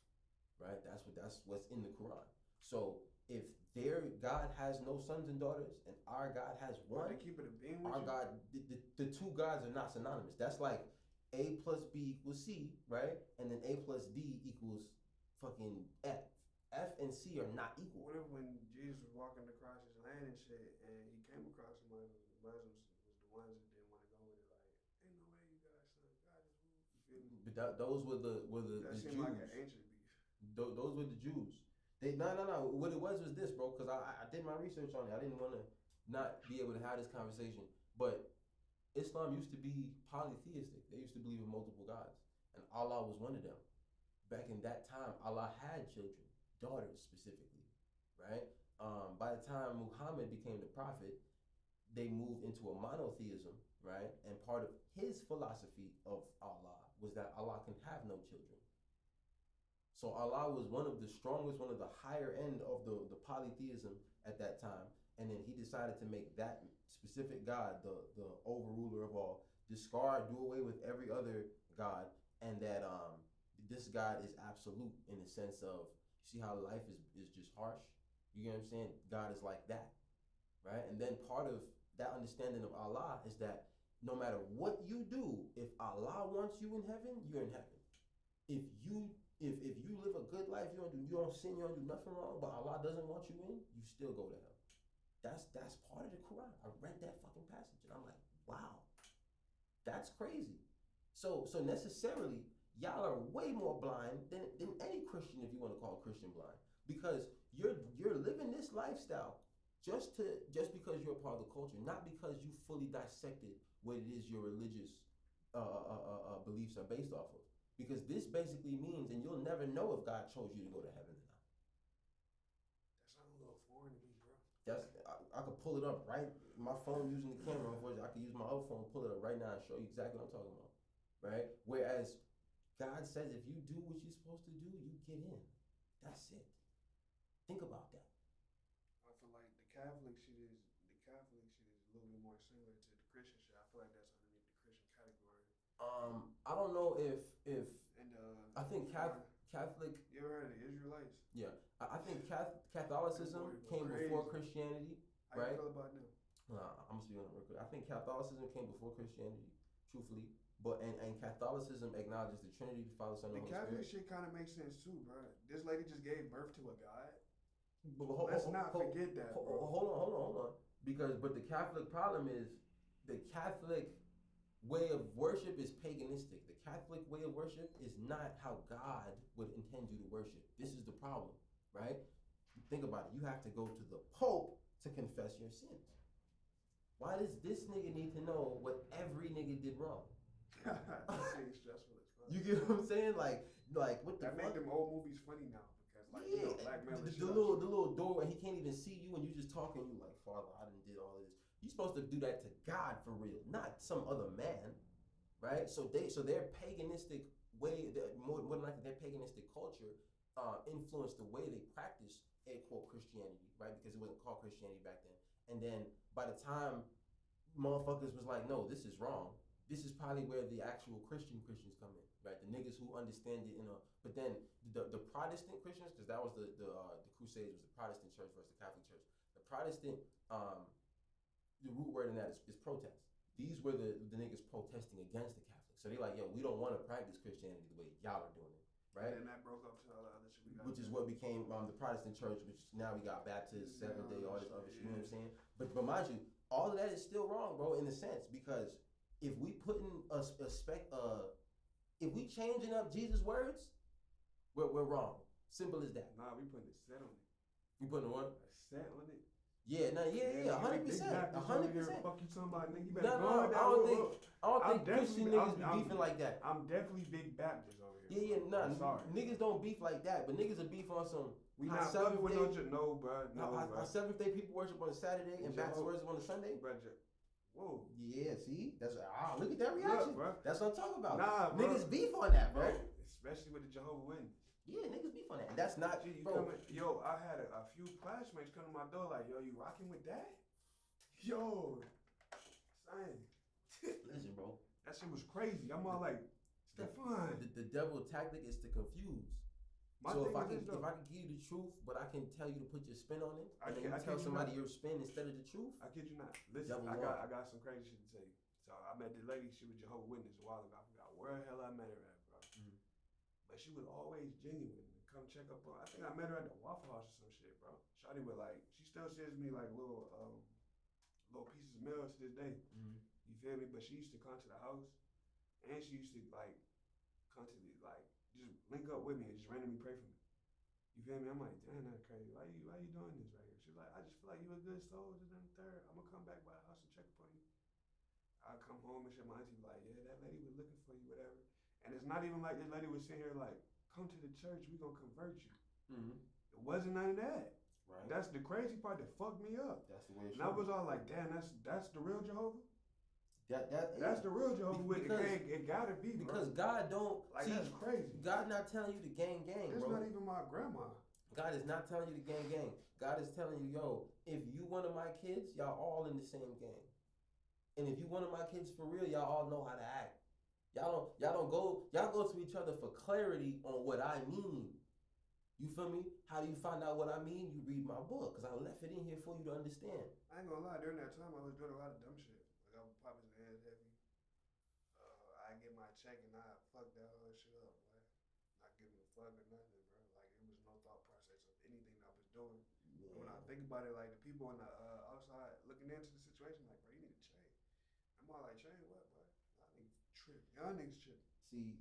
right? That's what's in the Quran. So if their God has no sons and daughters and our God has one, keep it a being with our you? God, the two gods are not synonymous. That's like A plus B equals C, right? And then A plus D equals fucking F. F and C are not equal. What if when Jesus was walking across his land and shit, and he came across some Muslims? The Muslims was the ones that didn't want to go with it. Like, ain't no way you guys son. God is who. You feel me? But Those were the That seemed Jews. like an ancient beef. Those were the Jews. They no. What it was this, bro. Because I did my research on it. I didn't want to not be able to have this conversation. But Islam used to be polytheistic. They used to believe in multiple gods, and Allah was one of them. Back in that time, Allah had children, daughters specifically, right? By the time Muhammad became the prophet, they moved into a monotheism, right? And part of his philosophy of Allah was that Allah can have no children. So Allah was one of the strongest, one of the higher end of the polytheism at that time. And then he decided to make that specific God the overruler of all, discard, do away with every other God, and that this God is absolute in the sense of, see how life is just harsh? You get what I'm saying? God is like that, right? And then part of that understanding of Allah is that no matter what you do, if Allah wants you in heaven, you're in heaven. If you live a good life, you don't sin, you don't do nothing wrong, but Allah doesn't want you in, you still go to hell. That's part of the Quran. I read that fucking passage and I'm like, wow, that's crazy. So necessarily, y'all are way more blind than any Christian, if you want to call a Christian blind, because you're living this lifestyle just because you're a part of the culture, not because you fully dissected what it is your religious beliefs are based off of. Because this basically means, and you'll never know if God chose you to go to heaven or not. That sounds a little foreign to me, bro. I could pull it up right. My phone using the camera, unfortunately, I could use my other phone, pull it up right now and show you exactly what I'm talking about. Right? Whereas God says if you do what you're supposed to do, you get in. That's it. Think about that. I feel like the Catholic shit is a little bit more similar to the Christian shit. I feel like that's underneath the Christian category. I don't know if and I think Catholic. You ever heard of the Israelites? Yeah, I think Catholicism came before Christianity, right? How you feel about them? I'm gonna speak on it real quick. I think Catholicism came before Christianity, truthfully, but and Catholicism acknowledges the Trinity, the Father, Son, and Holy Spirit. The Catholic shit kind of makes sense too, bro. This lady just gave birth to a god. But let's not forget that, bro. Hold on. But the Catholic problem is the Catholic way of worship is paganistic. The Catholic way of worship is not how God would intend you to worship. This is the problem, right? Think about it. You have to go to the Pope to confess your sins. Why does this nigga need to know what every nigga did wrong? That seems stressful as fuck. You get what I'm saying? Like what the fuck? That make them old movies funny now. Like, yeah, you know, Black man, the little door, and he can't even see you, and you just talking. You like, Father, I done did all of this. You're supposed to do that to God for real, not some other man, right? So their paganistic way, more than likely their paganistic culture, influenced the way they practice air quote Christianity, right? Because it wasn't called Christianity back then. And then by the time motherfuckers was like, no, this is wrong. This is probably where the actual Christians come in, right? The niggas who understand it but then the Protestant Christians, because that was the Crusades, was the Protestant church versus the Catholic church. The Protestant, the root word in that is protest. These were the niggas protesting against the Catholics. So they like, yo, we don't want to practice Christianity the way y'all are doing it, right? And that broke up to all the other shit we got. Which is what became the Protestant church, which now we got Baptist, Seventh Day, all this other shit, you know what I'm saying? But mind you, all of that is still wrong, bro, in a sense, because if we putting if we changing up Jesus' words, we're wrong. Simple as that. Nah, we putting a set on it. You putting what? A set on it. Yeah, 100%. 100%. Fuck you talking about, nigga. You No, better I don't think Christian niggas be beefing like that. I'm definitely big Baptist over here. Yeah, niggas don't beef like that, but niggas are beef on some. We not fucking with no, bro. Our Seventh Day people worship on a Saturday and Baptist worship on a Sunday. Whoa. Yeah, see? That's look at that reaction. Look, that's what I'm talking about. Nah, bro. Niggas beef on that, bro. Especially with the Jehovah's Witnesses. Yeah, niggas beef on that. And that's not, bro. Yo, I had a few classmates come to my door like, yo, you rocking with that? Yo, son. Listen, bro. That shit was crazy. I'm all like, Stefan. The devil tactic is to confuse. So if I can give you the truth, but I can tell you to put your spin on it, and then you tell somebody your spin instead of the truth. I kid you not. Listen, I got some crazy shit to tell you. So I met the lady, she was Jehovah's Witness a while ago. I forgot where the hell I met her at, bro. Mm-hmm. But she was always genuine. Come check up on. I think I met her at the Waffle House or some shit, bro. Shawty would like, she still sends me like little pieces of mail to this day. Mm-hmm. You feel me? But she used to come to the house, and she used to like come to the, like, just link up with me and just randomly pray for me. You feel me? I'm like, damn, that's crazy. Why you doing this right here? She's like, I just feel like you a good soul, this and the third. I'm gonna come back by the house and check upon you. I come home and shit, my auntie be like, yeah, that lady was looking for you, whatever. And it's not even like this lady was sitting here like, come to the church, we gonna convert you. Mm-hmm. It wasn't none of that. Right. That's the crazy part that fucked me up. That's the way it should. And I was all like, damn, that's the real Jehovah? That's the real Jehovah Witness. It gotta be, bro. Because God don't like, that's crazy. God not telling you to gang, it's bro. It's not even my grandma. God is not telling you to gang. God is telling you, yo, if you one of my kids, y'all all in the same gang. And if you one of my kids for real, y'all all know how to act. Y'all go to each other for clarity on what I mean. You feel me? How do you find out what I mean? You read my book, because I left it in here for you to understand. I ain't gonna lie, during that time I was doing a lot of dumb shit. Like I was popping his hands heavy. I get my check and I fuck that whole shit up, boy. Not giving a fuck or nothing, bro. Like it was no thought process of anything I was doing. Yeah. When I think about it, like the people on the outside looking into the situation, like, bro, you need to change. I'm all like, change what, bro? Y'all niggas tripping. Y'all niggas tripping. See,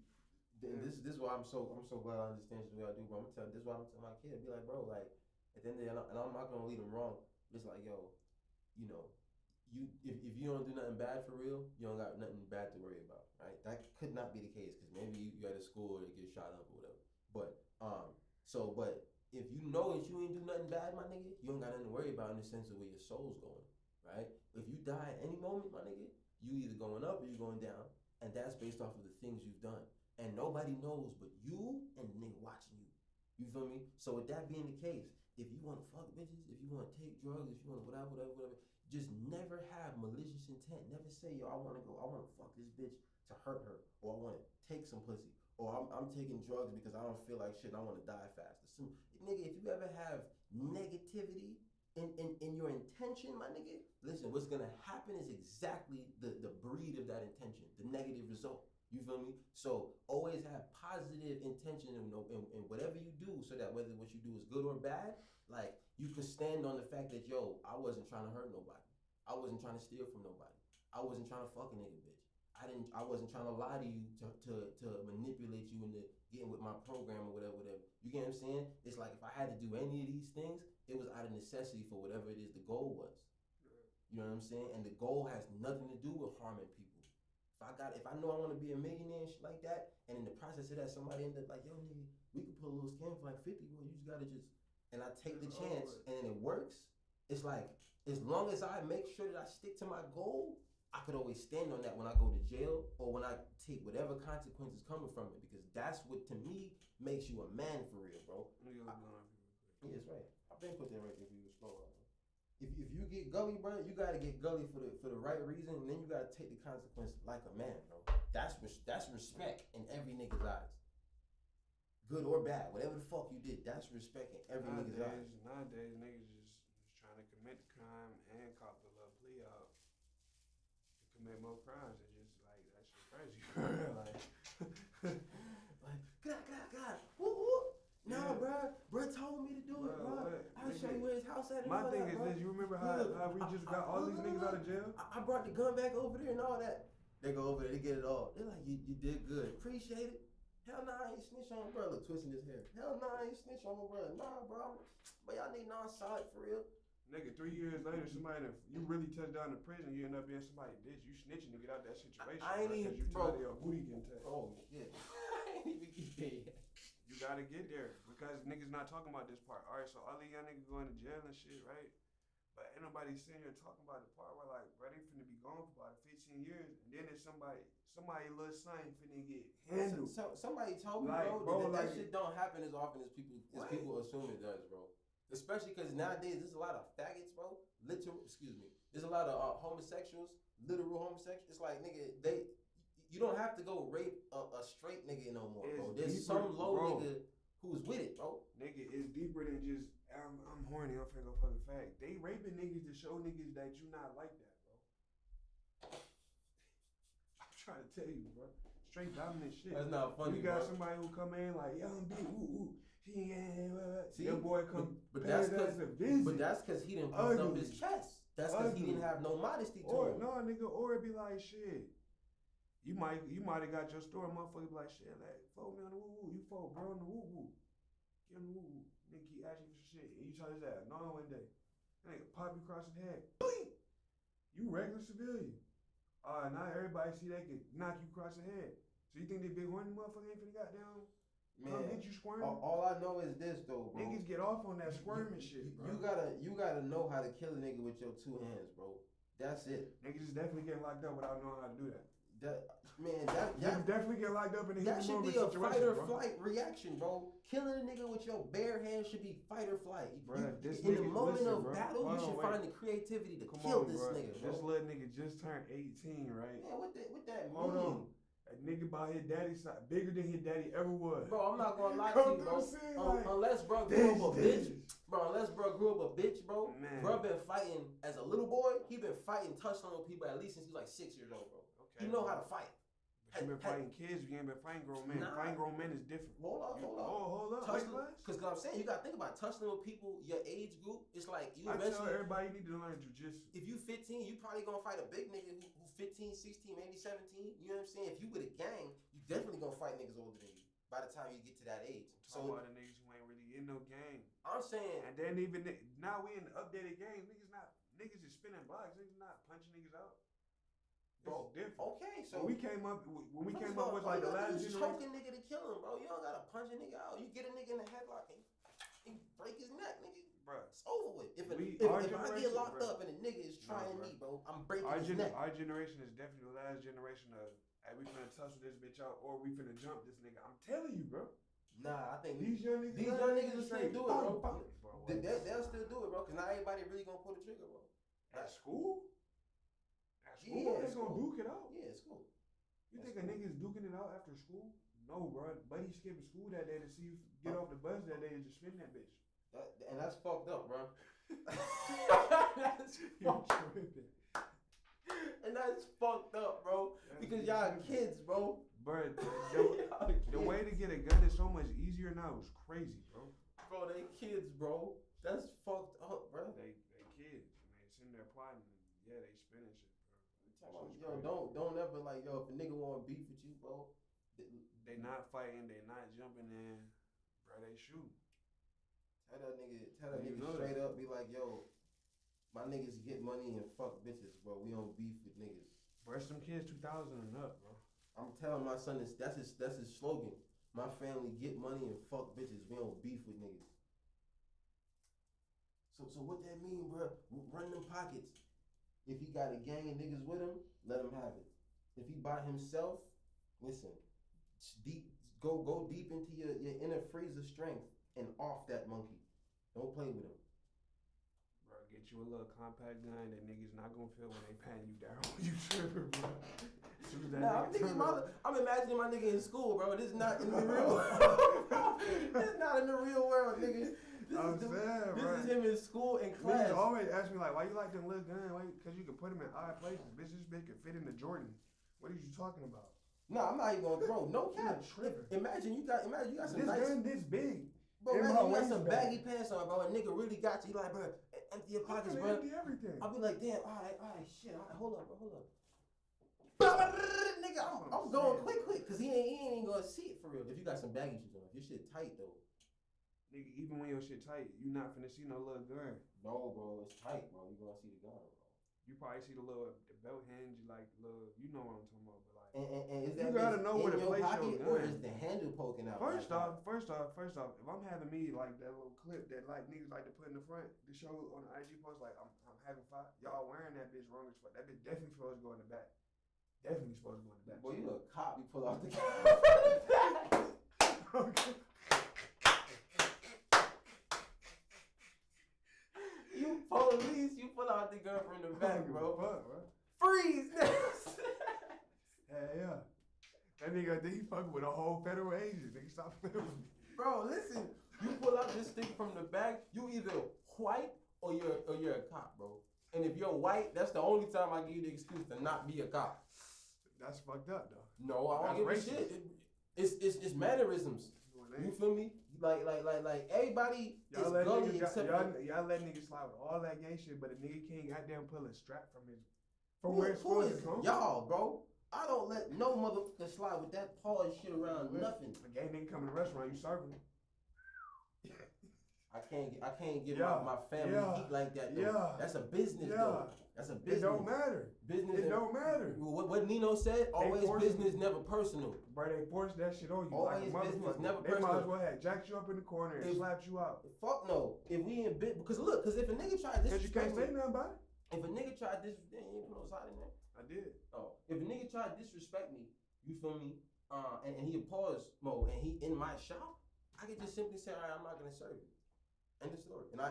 this is why I'm so glad I understand you the way I do, bro. This is why I'm telling my kid, be like, bro, like at the end of the day, and I'm not gonna lead them wrong. It's like, yo, you know, if you don't do nothing bad for real, you don't got nothing bad to worry about, right? That could not be the case, because maybe you at a school or you get shot up or whatever. But but if you know that you ain't do nothing bad, my nigga, you don't got nothing to worry about in the sense of where your soul's going, right? If you die at any moment, my nigga, you either going up or you going down, and that's based off of the things you've done. And nobody knows but you and the nigga watching you. You feel me? So with that being the case, if you want to fuck bitches, if you want to take drugs, if you want to whatever, just never have malicious intent. Never say, yo, I want to fuck this bitch to hurt her, or I want to take some pussy, or I'm taking drugs because I don't feel like shit and I want to die fast. Nigga, if you ever have negativity in your intention, my nigga, listen, what's going to happen is exactly the breed of that intention, the negative result. You feel me? So always have positive intention in whatever you do, so that whether what you do is good or bad, like you can stand on the fact that, yo, I wasn't trying to hurt nobody. I wasn't trying to steal from nobody. I wasn't trying to fuck a nigga bitch. I wasn't trying to lie to you to manipulate you into getting with my program or whatever. You get what I'm saying? It's like if I had to do any of these things, it was out of necessity for whatever it is the goal was. You know what I'm saying? And the goal has nothing to do with harming people. If I know I want to be a millionaire and shit like that, and in the process of that, somebody ended up like, yo, nigga, we could pull a little scam for like 50, well, you just gotta and I take the chance, and it works. It's like, as long as I make sure that I stick to my goal, I could always stand on that when I go to jail, or when I take whatever consequences coming from it, because that's what, to me, makes you a man for real, bro. Yeah, that's right. I've been put that right there for you to scroll out. If you get gully, bro, you gotta get gully for the right reason, and then you gotta take the consequence like a man, bro. That's respect in every nigga's eyes. Good or bad, whatever the fuck you did, that's respect in every nigga's eyes. Nowadays, niggas just trying to commit the crime and cop the little plea out to commit more crimes. It's just like, that shit crazy. God, woo. No, bro told me to do it, bro. I'll show you where his house at. My thing is this, you remember how we just got all these niggas out of jail? I brought the gun back over there and all that. They go over there, they get it all. They're like, you did good. Appreciate it. Hell nah, I ain't snitch on my brother. Twisting his hair. Hell nah, I ain't snitch on my brother. Nah, bro. But y'all need non-solid for real. Nigga, 3 years later, you really touch down to prison, you end up being somebody bitch. You snitching to get out that situation. I ain't even, bro. Your booty getting touched. Oh, shit. I ain't even get there yet. You gotta get there, because niggas not talking about this part. All right, so all these young niggas going to jail and shit, right? But ain't nobody sitting here talking about the part where, like, bro, they finna be gone for about 15 years, and then there's somebody little son finna get handled. Somebody told me, like, bro, that shit don't happen as often as people assume it does, bro. Especially because nowadays there's a lot of faggots, bro. There's a lot of homosexuals, literal homosexuals. It's like, nigga, you don't have to go rape a straight nigga no more, bro. There's some low nigga who's with it, bro. Nigga, it's deeper than just, I'm horny, I'm finna go fuck a fag. They raping niggas to show niggas that you not like that, bro. I'm trying to tell you, bro. Straight dominant shit. That's not funny, You got bro. somebody who come in like, yo, I'm big, ooh. See, your boy come, but that's because he didn't puff up his chest. That's because he didn't have no modesty to him. No, nigga, or it be like, shit, You might have got your story, motherfucker. Be like, shit, like, fold me on the woo woo. You fold, bro, on the woo woo. Get on the woo woo. Nigga keep asking for shit, and you tell his ass, no, one day. That nigga pop you across the head. Bleep. You regular civilian. Now everybody see they could knock you across the head. So you think they big horny motherfucker ain't finna goddamn come get you squirming? All I know is this though, bro. Niggas get off on that squirming shit, bro. You gotta know how to kill a nigga with your 2 hands, bro. That's it. Niggas is definitely getting locked up without knowing how to do that. That definitely get locked up in a that should be a situation, fight or bro. flight reaction, bro. Killing a nigga with your bare hands should be fight or flight. Bruh, in the moment of battle, you should find the creativity to kill this nigga, bro. This little nigga just turned 18, right? Man, what that mean? Hold on. A nigga by his daddy's side, bigger than his daddy ever was. Bro, I'm not gonna lie to you, bro. Unless bro grew up a bitch. Bro, unless bro grew up a bitch, bro. Man. Bro been fighting as a little boy. He been fighting touchdown on people at least since he was like 6 years old, bro. Okay. He know how to fight. But you been fighting kids, you ain't been fighting grown men. Nah. Fighting grown men is different. Hold up. Hold up. Because I'm saying, you got to think about touching with people your age group. It's like you tell everybody you need to learn jujitsu. If you 15, you probably going to fight a big nigga who 15, 16, maybe 17. You know what I'm saying? If you with a gang, you definitely going to fight niggas older than you by the time you get to that age. So about the niggas who ain't really in no gang. I'm saying. And then even now we in the updated game, niggas is spinning blocks. Niggas not punching niggas out. Bro, different. Okay, so when we came up with like the last generation, choking nigga to kill him, bro. You don't gotta punch a nigga out. You get a nigga in the headlock and break his neck, nigga. Bro, it's over with. If I get locked up and a nigga is trying me, bro, I'm breaking his neck. Our generation is definitely the last generation of, hey, we finna tussle this bitch out or we finna jump this nigga. I'm telling you, bro. Nah, I think these young niggas will still do it, bro. They'll still do it, bro. Cause not everybody really gonna pull the trigger, bro. At school? Yeah, it's gonna duke it out. Yeah, it's cool. You think a nigga is duking it out after school? No, bro. Buddy skipping school that day to see you get off the bus that day and just spin that bitch. And that's fucked up, bro. And that's fucked up, bro. Because y'all kids, bro. Bro, the way to get a gun is so much easier now. It's crazy, bro. Bro, they kids, bro. That's fucked up, bro. They kids. And they sitting there plotting. Yeah, they spinning shit. Yo, don't ever like, yo, if a nigga want beef with you, bro. They not fighting, they not jumping in, bro, they shoot. Tell that nigga straight up, be like, yo, my niggas get money and fuck bitches, bro. We don't beef with niggas. Bro, some kids 2000 and up, bro. I'm telling my son that's his slogan. My family get money and fuck bitches. We don't beef with niggas. So what that mean, bro? Run them pockets. If he got a gang of niggas with him, let him have it. If he by himself, listen, go deep into your inner freezer strength and off that monkey. Don't play with him. Bro, get you a little compact gun that niggas not gonna feel when they patting you down. You tripping, bro. I'm imagining my nigga in school, bro. This is not in the real world. This is not in the real world, nigga. This is him in school in class. Niggas always ask me like, why you like them little guns? Because you can put them in odd places. Bitch, this bitch can fit into Jordan. What are you talking about? No, I'm not even gonna throw no cap. Imagine you got some this nice gun this big. Bro, imagine you got some baggy pants on, bro. A nigga really got you. Like, bro, empty your pockets, bro. Empty everything. I'll be like, damn, all right, shit. All right, hold up. Nigga, I'm going quick, cause he ain't gonna see it for real. If you got some baggy shoes on, if your shit tight though. Nigga, even when your shit tight, you not finna see no little gun. No, bro, it's tight, bro. You gonna see the gun, bro. You probably see the belt hinge, like little, you know what I'm talking about, but like. And is that you gotta know where to place your gun. Or is the handle poking out? First off, if I'm having me like that little clip that like niggas like to put in the front to show on the IG post, like I'm having fun. Y'all wearing that bitch wrong as fuck. That bitch definitely supposed to go in the back. Definitely supposed to go in the back. Boy, you a cop. You pull off the gun. Okay. You police, you pull out the gun from the back, bro. Fuck, bro. Freeze! Hell yeah. That nigga think he fucking with a whole federal agent. Nigga, stop playing with me. Bro, listen. You pull out this thing from the back, you either white or you're a cop, bro. And if you're white, that's the only time I give you the excuse to not be a cop. That's fucked up, though. No, I don't give a shit. It's mannerisms. You feel me? Like everybody is gully except y'all let niggas slide with all that gay shit, but a nigga can't goddamn pull a strap from where it's supposed to come. Y'all, bro. I don't let no motherfucker slide with that pause shit around nothing. A gay nigga come in the restaurant, you serving him. I can't get my family heat like that though. Yeah. That's a business though. That's a business. It don't matter. Business. It don't matter. What Nino said, always business, never personal. Bro, they force that shit on you. Always like a business, never they personal. might as well have jacked you up in the corner and slapped you out. Fuck no. If we in bit, because if a nigga tried this, you can't say nothing about it. If a nigga tried this, you ain't put no side in there. I did. Oh, if a nigga tried to disrespect me, you feel me? And he pause mode and he in my shop, I could just simply say, all right, I'm not gonna serve you. End of story. And I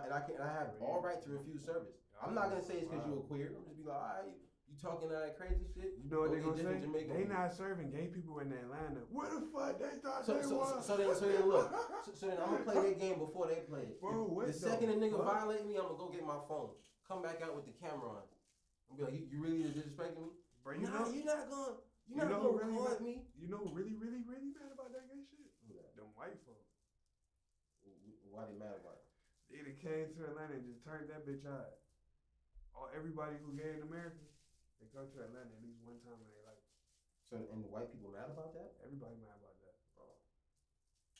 have all right to refuse service. I'm not gonna say it's because you're a queer. I'm just be like, all right, you talking all that crazy shit. You know what they gonna say? Jamaican they not serving gay people in Atlanta. Where the fuck they thought they was? So then look. So then I'm gonna play their game before they play it. Bro, the second a nigga violate me, I'm gonna go get my phone. Come back out with the camera on. I'm be like, you really disrespecting me? Bro, you're not gonna record me. You know who really mad about that gay shit? Who that? Them white folks. Why they mad about it? They either came to Atlanta and just turned that bitch out. Everybody who gay in America, they come to Atlanta at least one time in their life. So, and the white people mad about that? Everybody mad about that. Oh.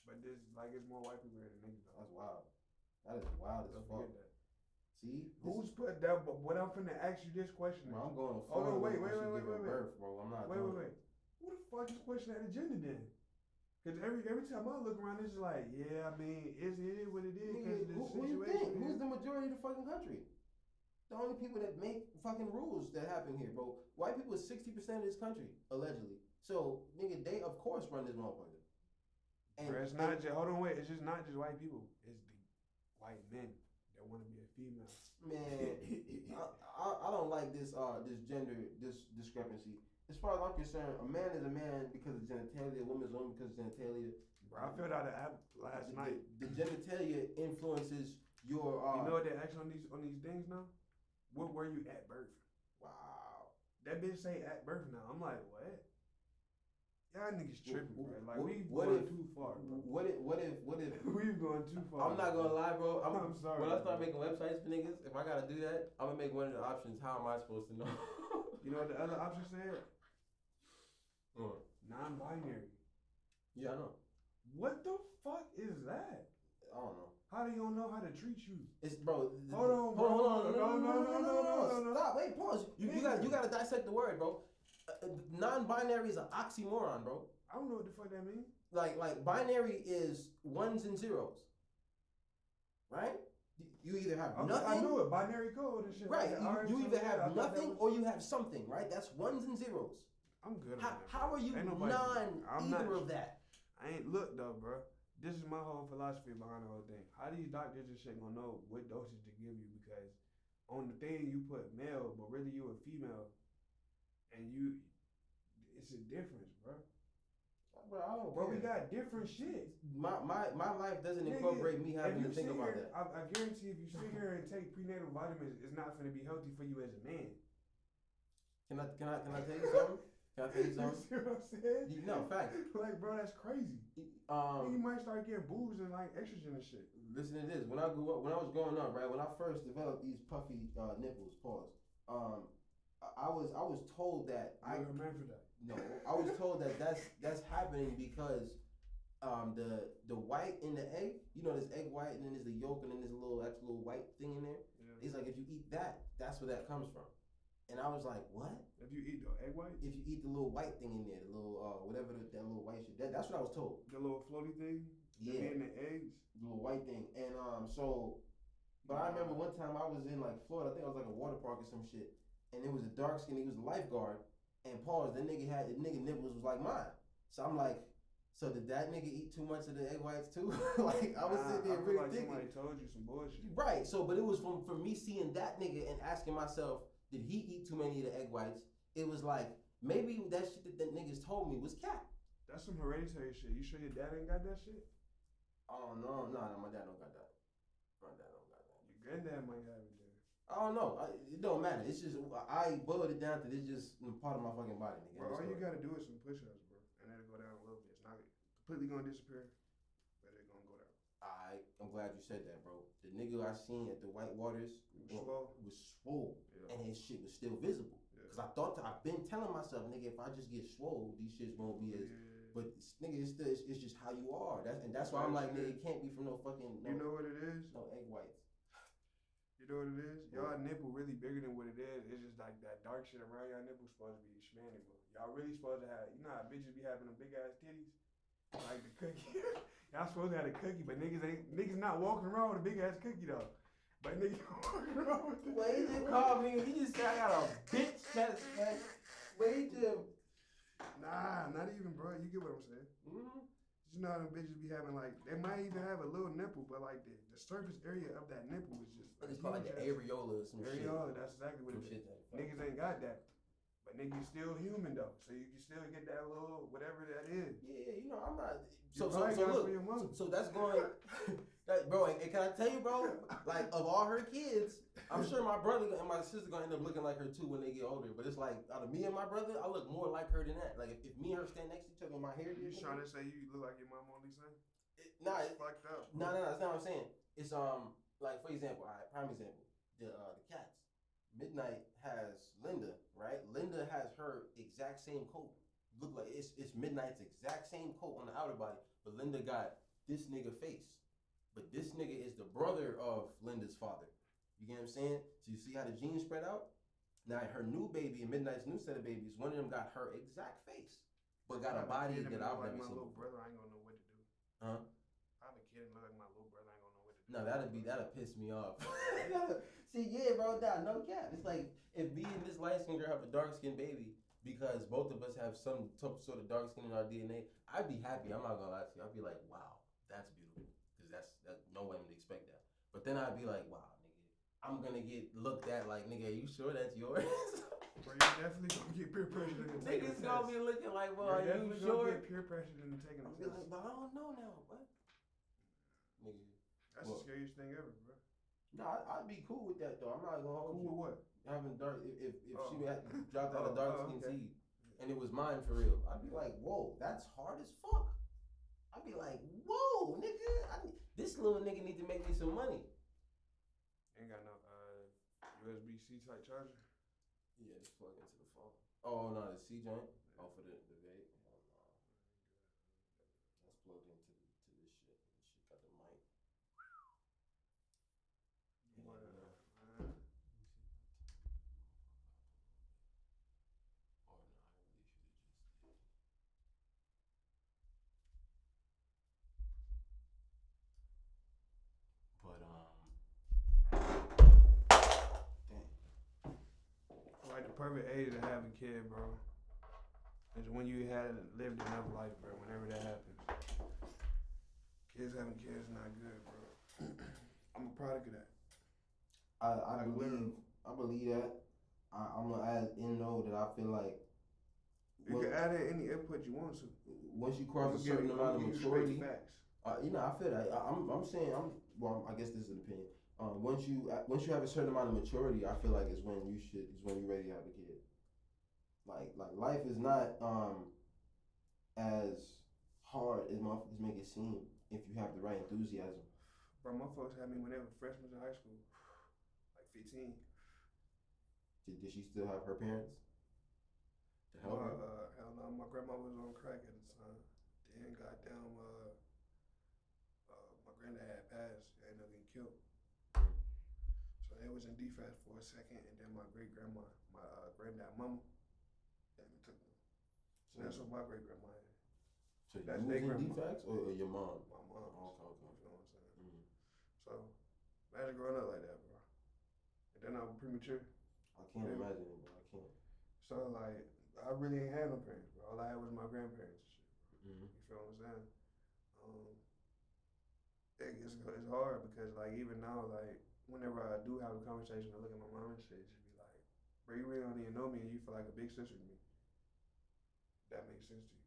But there's it's more white people here than niggas. That's wild. That is wild as fuck. See? Who's put that? But what I'm finna ask you this question. Bro, I'm going to Florida. Oh no, wait. Birth, bro. I'm not wait. Who the fuck is questioning that agenda then? Because every time I look around, it's just like, yeah, I mean, it is what it is because of the situation. Who you think? Who's the majority of the fucking country? The only people that make fucking rules that happen here, bro. White people is 60% of this country, allegedly. So, nigga, they of course run this motherfucker. And bro, it's not just, hold on, wait. It's just not just white people. It's the white men that want to be a female. Man, I don't like this this discrepancy. As far as I'm concerned, a man is a man because of genitalia, a woman is a woman because of genitalia. Bro, I filled out an app last night. The genitalia influences your. You know what they ask on these things now? What were you at birth? Wow. That bitch say at birth now. I'm like, what? Y'all niggas tripping, bro. Like we've gone too far, bro. What if we've gone too far? I'm not gonna lie, bro. I'm sorry. When I start making websites for niggas, if I gotta do that, I'm gonna make one of the options. How am I supposed to know? You know what the other option said? What? Non-binary. Yeah, I know. What the fuck is that? I don't know. How do you know how to treat you? It's bro. Hold on, bro. Hold on. No. Stop. Wait. Pause. You gotta dissect the word, bro. Non-binary is an oxymoron, bro. I don't know what the fuck that means. Like binary is ones and zeros, right? You either have nothing. I knew it. Binary code and shit. Right. You either have nothing or you have something, right? That's ones and zeros. I'm good. How are you either of that? I ain't look though, bro. This is my whole philosophy behind the whole thing. How these doctors and shit gonna know what dosage to give you? Because on the thing you put male, but really you a female, and it's a difference, bro. Bro, I don't. Bro, we got different shit. My life doesn't incorporate me having to think about that. I guarantee if you sit here and take prenatal vitamins, it's not going to be healthy for you as a man. Can I tell you something? Can I tell you something? You see what I'm saying? No, fact. Like, bro, that's crazy. You might start getting boobs and like estrogen and shit. Listen to this. When I was growing up, right, when I first developed these puffy nipples, pause. I was told that I remember that. No, I was told that that's happening because the white in the egg, you know, there's egg white and then there's the yolk and then there's a little extra little white thing in there. Yeah. It's like if you eat that, that's where that comes from. And I was like, what? If you eat the egg white? If you eat the little white thing in there, the little whatever that little white shit. That's what I was told. The little floaty thing? Yeah. In the eggs? The little white thing. And but I remember one time I was in like Florida, I think I was like a water park or some shit. And it was a dark skin, he was a lifeguard. And pause, the nigga nipples was like mine. So I'm like, so did that nigga eat too much of the egg whites too? Like I was sitting there really thinking. Somebody told you some bullshit. Right. So, but it was from me seeing that nigga and asking myself, did he eat too many of the egg whites? It was like maybe that shit that niggas told me was cap. That's some hereditary shit. You sure your dad ain't got that shit? Oh no, my dad don't got that. My dad don't got that. Your granddad might have it there. I don't know. It don't matter. It's just I boiled it down to this just part of my fucking body, nigga. Bro, all you gotta do is some push-ups, bro, and it'll go down a little bit. It's not completely gonna disappear, but it's gonna go down. I'm glad you said that, bro. The nigga I seen at the White Waters was swole, yeah. And his shit was still visible. Because Cause I've been telling myself, nigga, if I just get swole, these shits won't be as. But nigga, it's just how you are. That's why I'm like, nigga, it can't be from no fucking. No, you know what it is? No egg whites. You know what it is? Y'all nipple really bigger than what it is. It's just like that dark shit around y'all nipple supposed to be expanding, bro. Y'all really supposed to have. You know how bitches be having them big ass titties, like the cookie. Y'all supposed to have a cookie, but niggas not walking around with a big ass cookie though. But niggas walking around with the. Wait, he just called me. He just said I got a bitch chest, man. Wait, Nah, not even, bro. You get what I'm saying? Mm-hmm. You know how them bitches be having like they might even have a little nipple, but like the surface area of that nipple is just. It's called like the areola or some shit. Areola, that's exactly what it is. Niggas ain't got that. But niggas still human though, so you can still get that little whatever that is. Yeah, you know I'm not. So that's going. Bro, and can I tell you, bro? Like of all her kids, I'm sure my brother and my sister gonna end up looking like her too when they get older. But it's like out of me and my brother, I look more like her than that. Like if me and her stand next to each other, with my hair. You trying to say you look like your mom on Lisa? Nah, it's fucked up. No, that's not what I'm saying. It's like for example, prime example, the cats. Midnight has Linda, right? Linda has her exact same coat. Look like it's Midnight's exact same coat on the outer body, but Linda got this nigga face. But this nigga is the brother of Linda's father. You get what I'm saying? So you see how the genes spread out? Now her new baby and Midnight's new set of babies, one of them got her exact face, but got a body that I've never seen. My little brother, I ain't gonna know what to do. Huh? I have a kid and look like my little brother, I ain't gonna know what to do. No, that'll piss me off. See, yeah, bro, no cap. It's like if me and this light skinned girl have a dark skinned baby because both of us have some sort of dark skin in our DNA, I'd be happy. I'm not gonna lie to you. I'd be like, wow, that's beautiful. Because that's no one would expect that. But then I'd be like, wow, nigga, I'm gonna get looked at like, nigga, are you sure that's yours? Bro, you definitely gonna get peer pressure into taking Niggas gonna be looking like, well, are you sure? Gonna get peer pressure into taking a test. Like, but I don't know now, what? Nigga. That's the scariest thing ever, bro. No, I'd be cool with that though. I'm not gonna hold you. Cool with what? Having dark, if she had dropped out a dark skin seed, and it was mine for real, I'd be like, whoa, that's hard as fuck. I'd be like, whoa, nigga, this little nigga need to make me some money. Ain't got no USB-C type charger. Yeah, just plug into the phone. Oh no, the C joint. Yeah. Oh, for the vape. Hell no. That's plugged into this shit. This shit got the mic. Like the perfect age to have a kid, bro, is when you had lived enough life, bro. Whenever that happens, kids having kids is not good, bro. I'm a product of that. I believe that. I'm gonna add in though that I feel like you can add in any input you want to. Once you cross a certain amount of maturity, you know, I feel that. I'm saying I guess this is an opinion. Once you have a certain amount of maturity, I feel like is when you're ready to have a kid. Like life is not as hard as motherfuckers make it seem if you have the right enthusiasm. Bro, my folks had me when they were freshmen in high school, like 15. Did she still have her parents to help her? Hell no, my grandma was on crack at the time. Then goddamn, my granddad had passed. He ended up getting killed. So they was in defense for a second, and then my great grandma, my granddad mama, then we took them. So that's what my great grandma had. So that's you was in defects or your mom? My mom. Oh, okay. You know what I'm saying? Mm-hmm. So imagine growing up like that, bro. And then I was premature. I can't imagine it, bro. I can't. So like, I really ain't had no parents, bro. All I had was my grandparents and shit, bro. Mm-hmm. You feel what I'm saying? It's hard because like even now, like whenever I do have a conversation, I look at my mom and shit, she be like, bro, you really don't even know me and you feel like a big sister to me. That makes sense to you.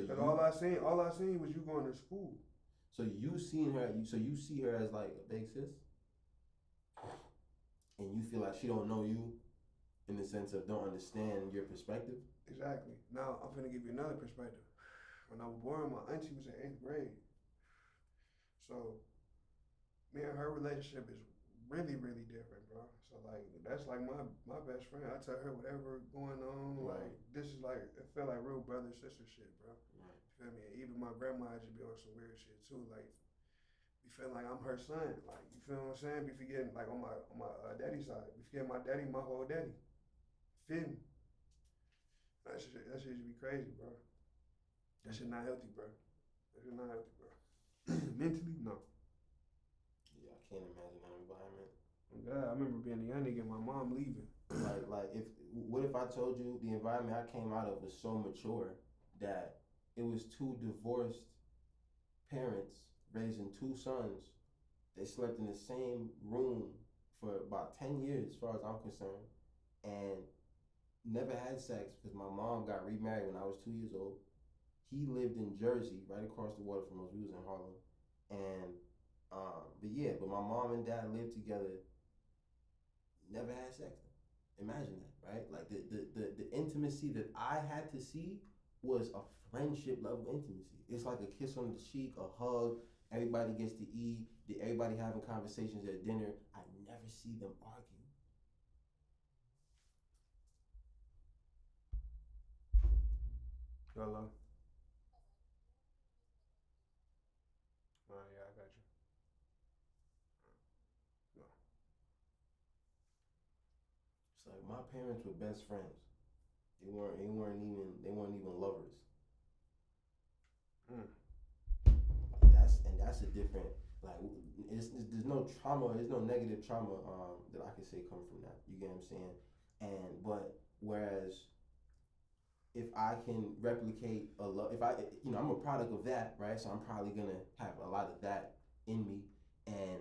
Because all I seen was you going to school. So you seen her, so you see her as like a big sis? And you feel like she don't know you in the sense of don't understand your perspective? Exactly. Now, I'm finna give you another perspective. When I was born, my auntie was in 8th grade. So, me and her relationship is really, really different, bro. So like that's like my best friend. I tell her whatever going on. Right. Like this is like it felt like real brother sister shit, bro. Right. You feel me? Even my grandma just be on some weird shit too. Like be feeling like I'm her son. Like you feel what I'm saying? Be forgetting like on my daddy's side. Be forgetting my daddy, my whole daddy. Feel me? That shit should be crazy, bro. That shit not healthy, bro. That shit not healthy, bro. Mentally, no. Yeah, I can't imagine that environment. God, I remember being a young nigga and my mom leaving. Like if what if I told you the environment I came out of was so mature that it was two divorced parents raising two sons. They slept in the same room for about 10 years, as far as I'm concerned, and never had sex because my mom got remarried when I was 2 years old. He lived in Jersey, right across the water from us. We was in Harlem, and but my mom and dad lived together. Never had sex. Imagine that, right? Like the intimacy that I had to see was a friendship level intimacy. It's like a kiss on the cheek, a hug. Everybody gets to eat. Everybody having conversations at dinner. I never see them argue. Hello. Oh yeah, I got you. No. It's like my parents were best friends. They weren't even lovers. Mm. That's a different, like, there's no trauma, there's no negative trauma that I can say come from that. You get what I'm saying? But whereas if I can replicate a love, if I, I'm a product of that, right? So I'm probably gonna have a lot of that in me. And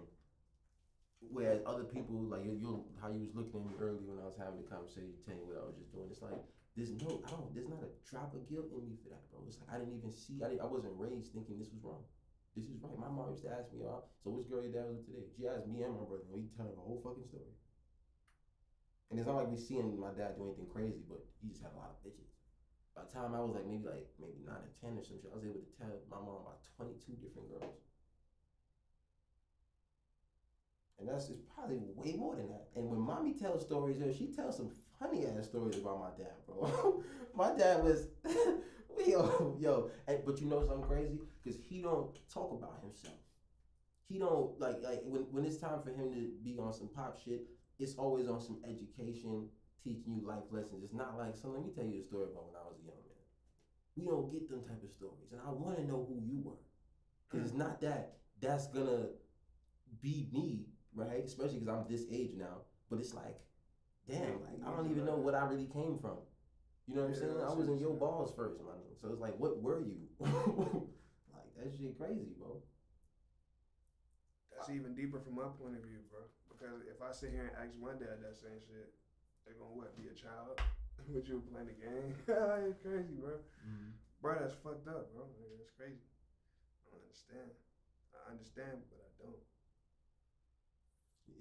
whereas other people, like you how you was looking at me earlier when I was having the conversation, telling you what I was just doing, it's like there's not a drop of guilt in me for that, bro. It's like I didn't even see, I wasn't raised thinking this was wrong. This is right. My mom used to ask me, so which girl your dad was with today? She asked me and my brother, and we tell her the whole fucking story. And it's not like we seeing my dad do anything crazy, but he just had a lot of bitches. By the time I was maybe 9 or 10 or some shit, I was able to tell my mom about 22 different girls. And it's probably way more than that. And when mommy tells stories, she tells some funny ass stories about my dad, bro. My dad was, but you know something crazy? Because he don't talk about himself. He don't like when it's time for him to be on some pop shit, it's always on some education, teaching you life lessons. It's not like, so let me tell you a story about when I was a young man. We don't get them type of stories. And I want to know who you were. Because it's not that's gonna be me, right? Especially because I'm this age now. But it's like, damn, like I don't even know what I really came from. You know what I'm saying? I was in your balls first, man. So it's like, what were you? Like, that shit crazy, bro. That's even deeper from my point of view, bro. Because if I sit here and ask my dad that same shit, they're gonna be a child? Would you playing the game? It's crazy, bro. Mm-hmm. Bro, that's fucked up, bro. Like, that's crazy. I don't understand. I understand, but I don't.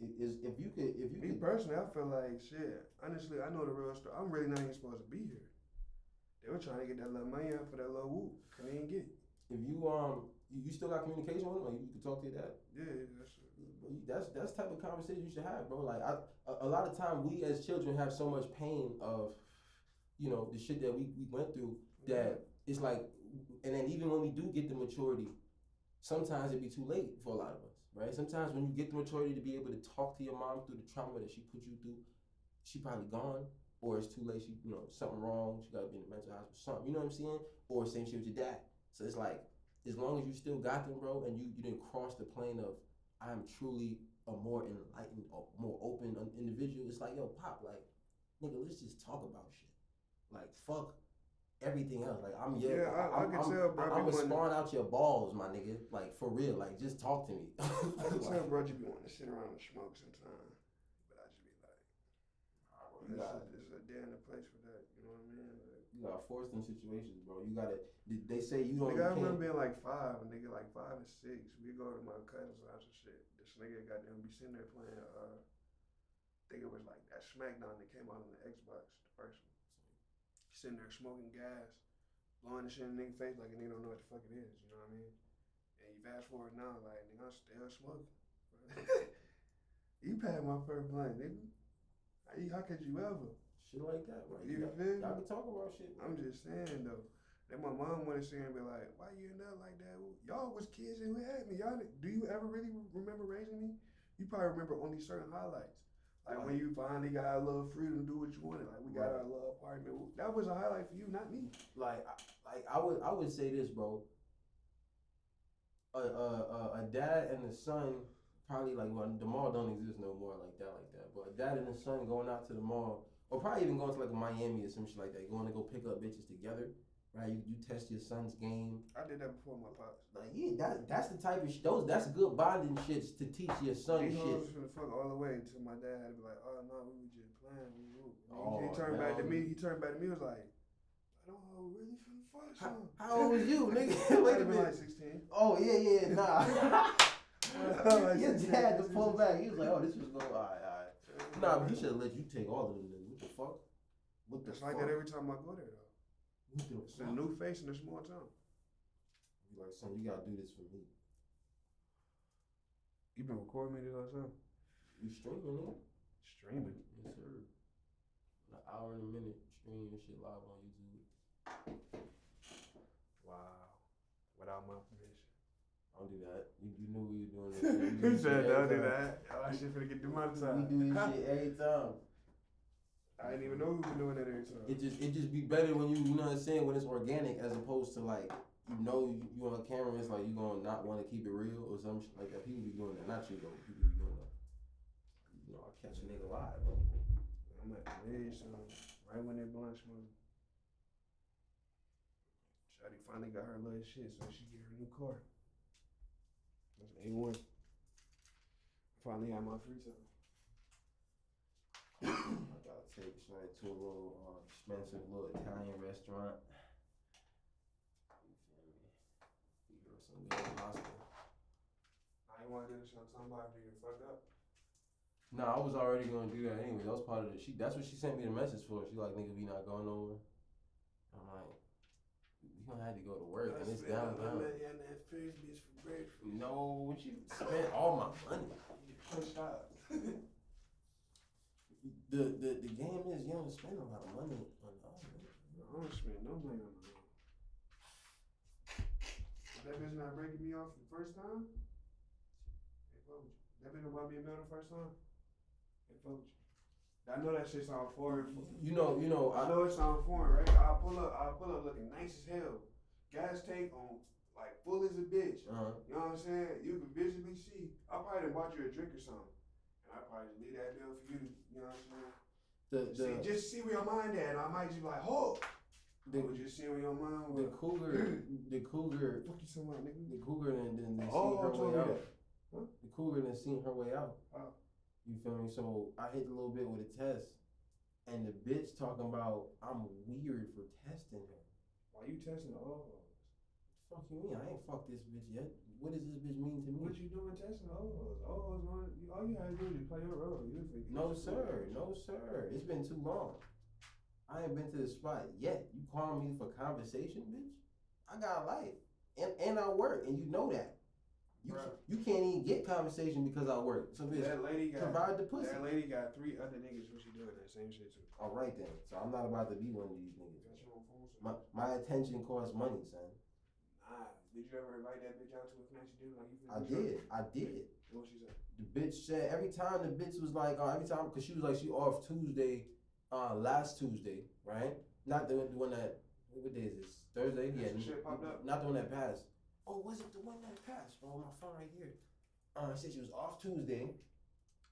If you could, Me personally, I feel like shit. Honestly, I know the real story. I'm really not even supposed to be here. They were trying to get that little money out for that little whoop. Couldn't even get it. If you still got communication with him, like you can talk to your dad. Yeah, That's type of conversation you should have, bro. Like a lot of time we as children have so much pain of, the shit that we went through that it's like, and then even when we do get the maturity, sometimes it be too late for a lot of us, right? Sometimes when you get the maturity to be able to talk to your mom through the trauma that she put you through, she probably gone, or it's too late. She, something wrong. She got to be in the mental hospital, something. You know what I'm saying? Or same shit with your dad. So it's like, as long as you still got them, bro, and you didn't cross the plane of I am truly a more enlightened, or more open individual. It's like, yo, Pop, like, nigga, let's just talk about shit. Like, fuck everything else. Like, I'm can tell, bro. I'm gonna spawn out your balls, my nigga. Like, for real. Like, just talk to me. I can tell, bro, you be wanting to sit around and smoke sometimes. But I just be like, there's a day and a place for that. You know what I mean? Like, you got forced in situations, bro. You gotta. They say you don't. Nigga, I remember being like 5, a nigga like 5 and 6. We go to my cousin's house and shit. This nigga got them be sitting there playing. I think it was like that Smackdown that came out on the Xbox, the first one. Sitting there smoking gas, blowing the shit in the nigga face like a nigga don't know what the fuck it is. You know what I mean? And you fast forward now, like nigga, I'm still smoking. You passed my first blunt, nigga. How could you ever? Shit like that, right? You feel me? Y'all can talk about shit. I'm just saying though. That my mom wanna sit and be like, why you in there like that? Y'all was kids and who had me. Y'all, do you ever really remember raising me? You probably remember only certain highlights. Like when you finally got a little freedom to do what you wanted. Like we got our little apartment. That was a highlight for you, not me. Like I would say this, bro. A dad and a son probably like, well, the mall don't exist no more like that. But a dad and a son going out to the mall, or probably even going to like a Miami or some shit like that, going to go pick up bitches together, right? You test your son's game. I did that before my pops. Like that's the type of that's good bonding shits to teach your son shit. He was shit. finna fuck all the way until my dad had to be like, oh no, we were just playing. Oh, he turned back to me. He turned back to me. Was like, I don't know, really finna fuck son. How old was you, nigga? Wait a minute. Like 16. Oh yeah, nah. Your dad to pull back. He was like, oh, this was going all right. Nah, but he should have let you take all of them. What the fuck? It's like that every time I go there though. It's a new face in a small town. You like, son, you gotta do this for me. You been recording me this whole time? You streaming, nigga? Streaming? Yes, sir. An hour and a minute streaming this shit live on YouTube. Wow. Without my permission. Don't do that. You knew we were doing He said don't do that. Oh, that shit finna get demonetized. We do this shit every time. I didn't even know we were doing that every time. It just be better when you know what I'm saying, when it's organic as opposed to like, you on camera, it's like you gonna not want to keep it real or some shit like that. People be doing that. Not you though. People be doing that. You know, I catch a nigga live, bro. I'm at the ledge, so right when they blunt smoke. Shawty finally got her little shit, so she get her new car. That's A1. Finally had my free time. I gotta take Shawty to a little expensive little Italian restaurant. You feel me? Eat her some good pasta. I ain't want to do this on somebody to get fucked up. No, I was already gonna do that anyway. That was part of the that's what she sent me the message for. She like, nigga, we not going nowhere. I'm like, you gonna have to go to work and it's downtown. That first bitch for breakfast. No, she spent all my money. Push out. The game is you don't spend a lot of money on all of it. I don't spend no money on the game. That bitch not breaking me off the first time? Hey, fuck with you. That bitch about me a meal the first time? Hey, fuck with you. I know that shit sound foreign. You know. I know it sound foreign, right? I'll pull up looking nice as hell. Gas tank on, like, full as a bitch. Uh-huh. You know what I'm saying? You can visibly see. I probably done bought you a drink or something. And I probably leave that bill for you to, you know what I'm saying? Just see where your mind at, and I might just be like, oh! Just see where your mind was. The cougar. Fuck you so much, nigga. The cougar then seen her told way me out. that. Huh? The cougar then seen her way out. Oh. You feel me? So I hit a little bit with a test, and the bitch talking about I'm weird for testing her. Why you testing the old hoes? Fuck you mean? I ain't fucked this bitch yet. What does this bitch mean to me? What you doing testing the old hoes? Old hoes, all you gotta do is play your role. No sir. It's been too long. I ain't been to the spot yet. You calling me for conversation, bitch? I got a life, and I work, and you know that. You can't even get conversation because I work. So bitch, that lady provide the pussy. That lady got 3 other niggas who she doing that same shit to. All right then. So I'm not about to be one of these niggas. My attention costs money, son. Nah. Did you ever invite that bitch out to a fancy dinner? Like I did. What she said? The bitch said every time the bitch was like, every time, because she was like, she off Tuesday, last Tuesday, right? Not the one that, what day is this? Thursday? Yeah. Shit popped up. Not the one that passed. Oh, was it the one that passed? Bro, my phone right here. I said she was off Tuesday.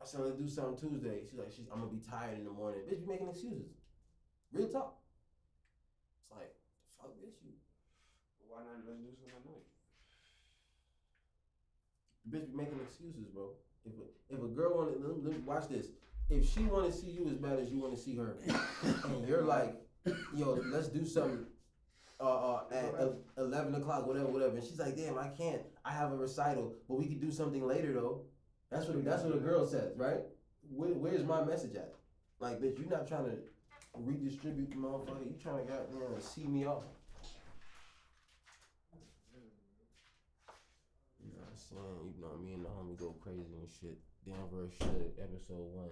I said, let's do something Tuesday. She's like, I'm gonna be tired in the morning. Bitch, be making excuses. Real talk. It's like, fuck, bitch, you. Why not let's do something at night? Bitch be making excuses, bro. If a girl wanted, let me watch this. If she want to see you as bad as you want to see her, and you're like, yo, let's do something at 11 o'clock, whatever. And she's like, damn, I can't. I have a recital, but we could do something later though. That's what a girl says, right? Where's my message at? Like, bitch, you not trying to redistribute the motherfucker. You trying to see me off. You know what I'm saying, you know, me and the homie go crazy and shit. Denver Shug, episode 1.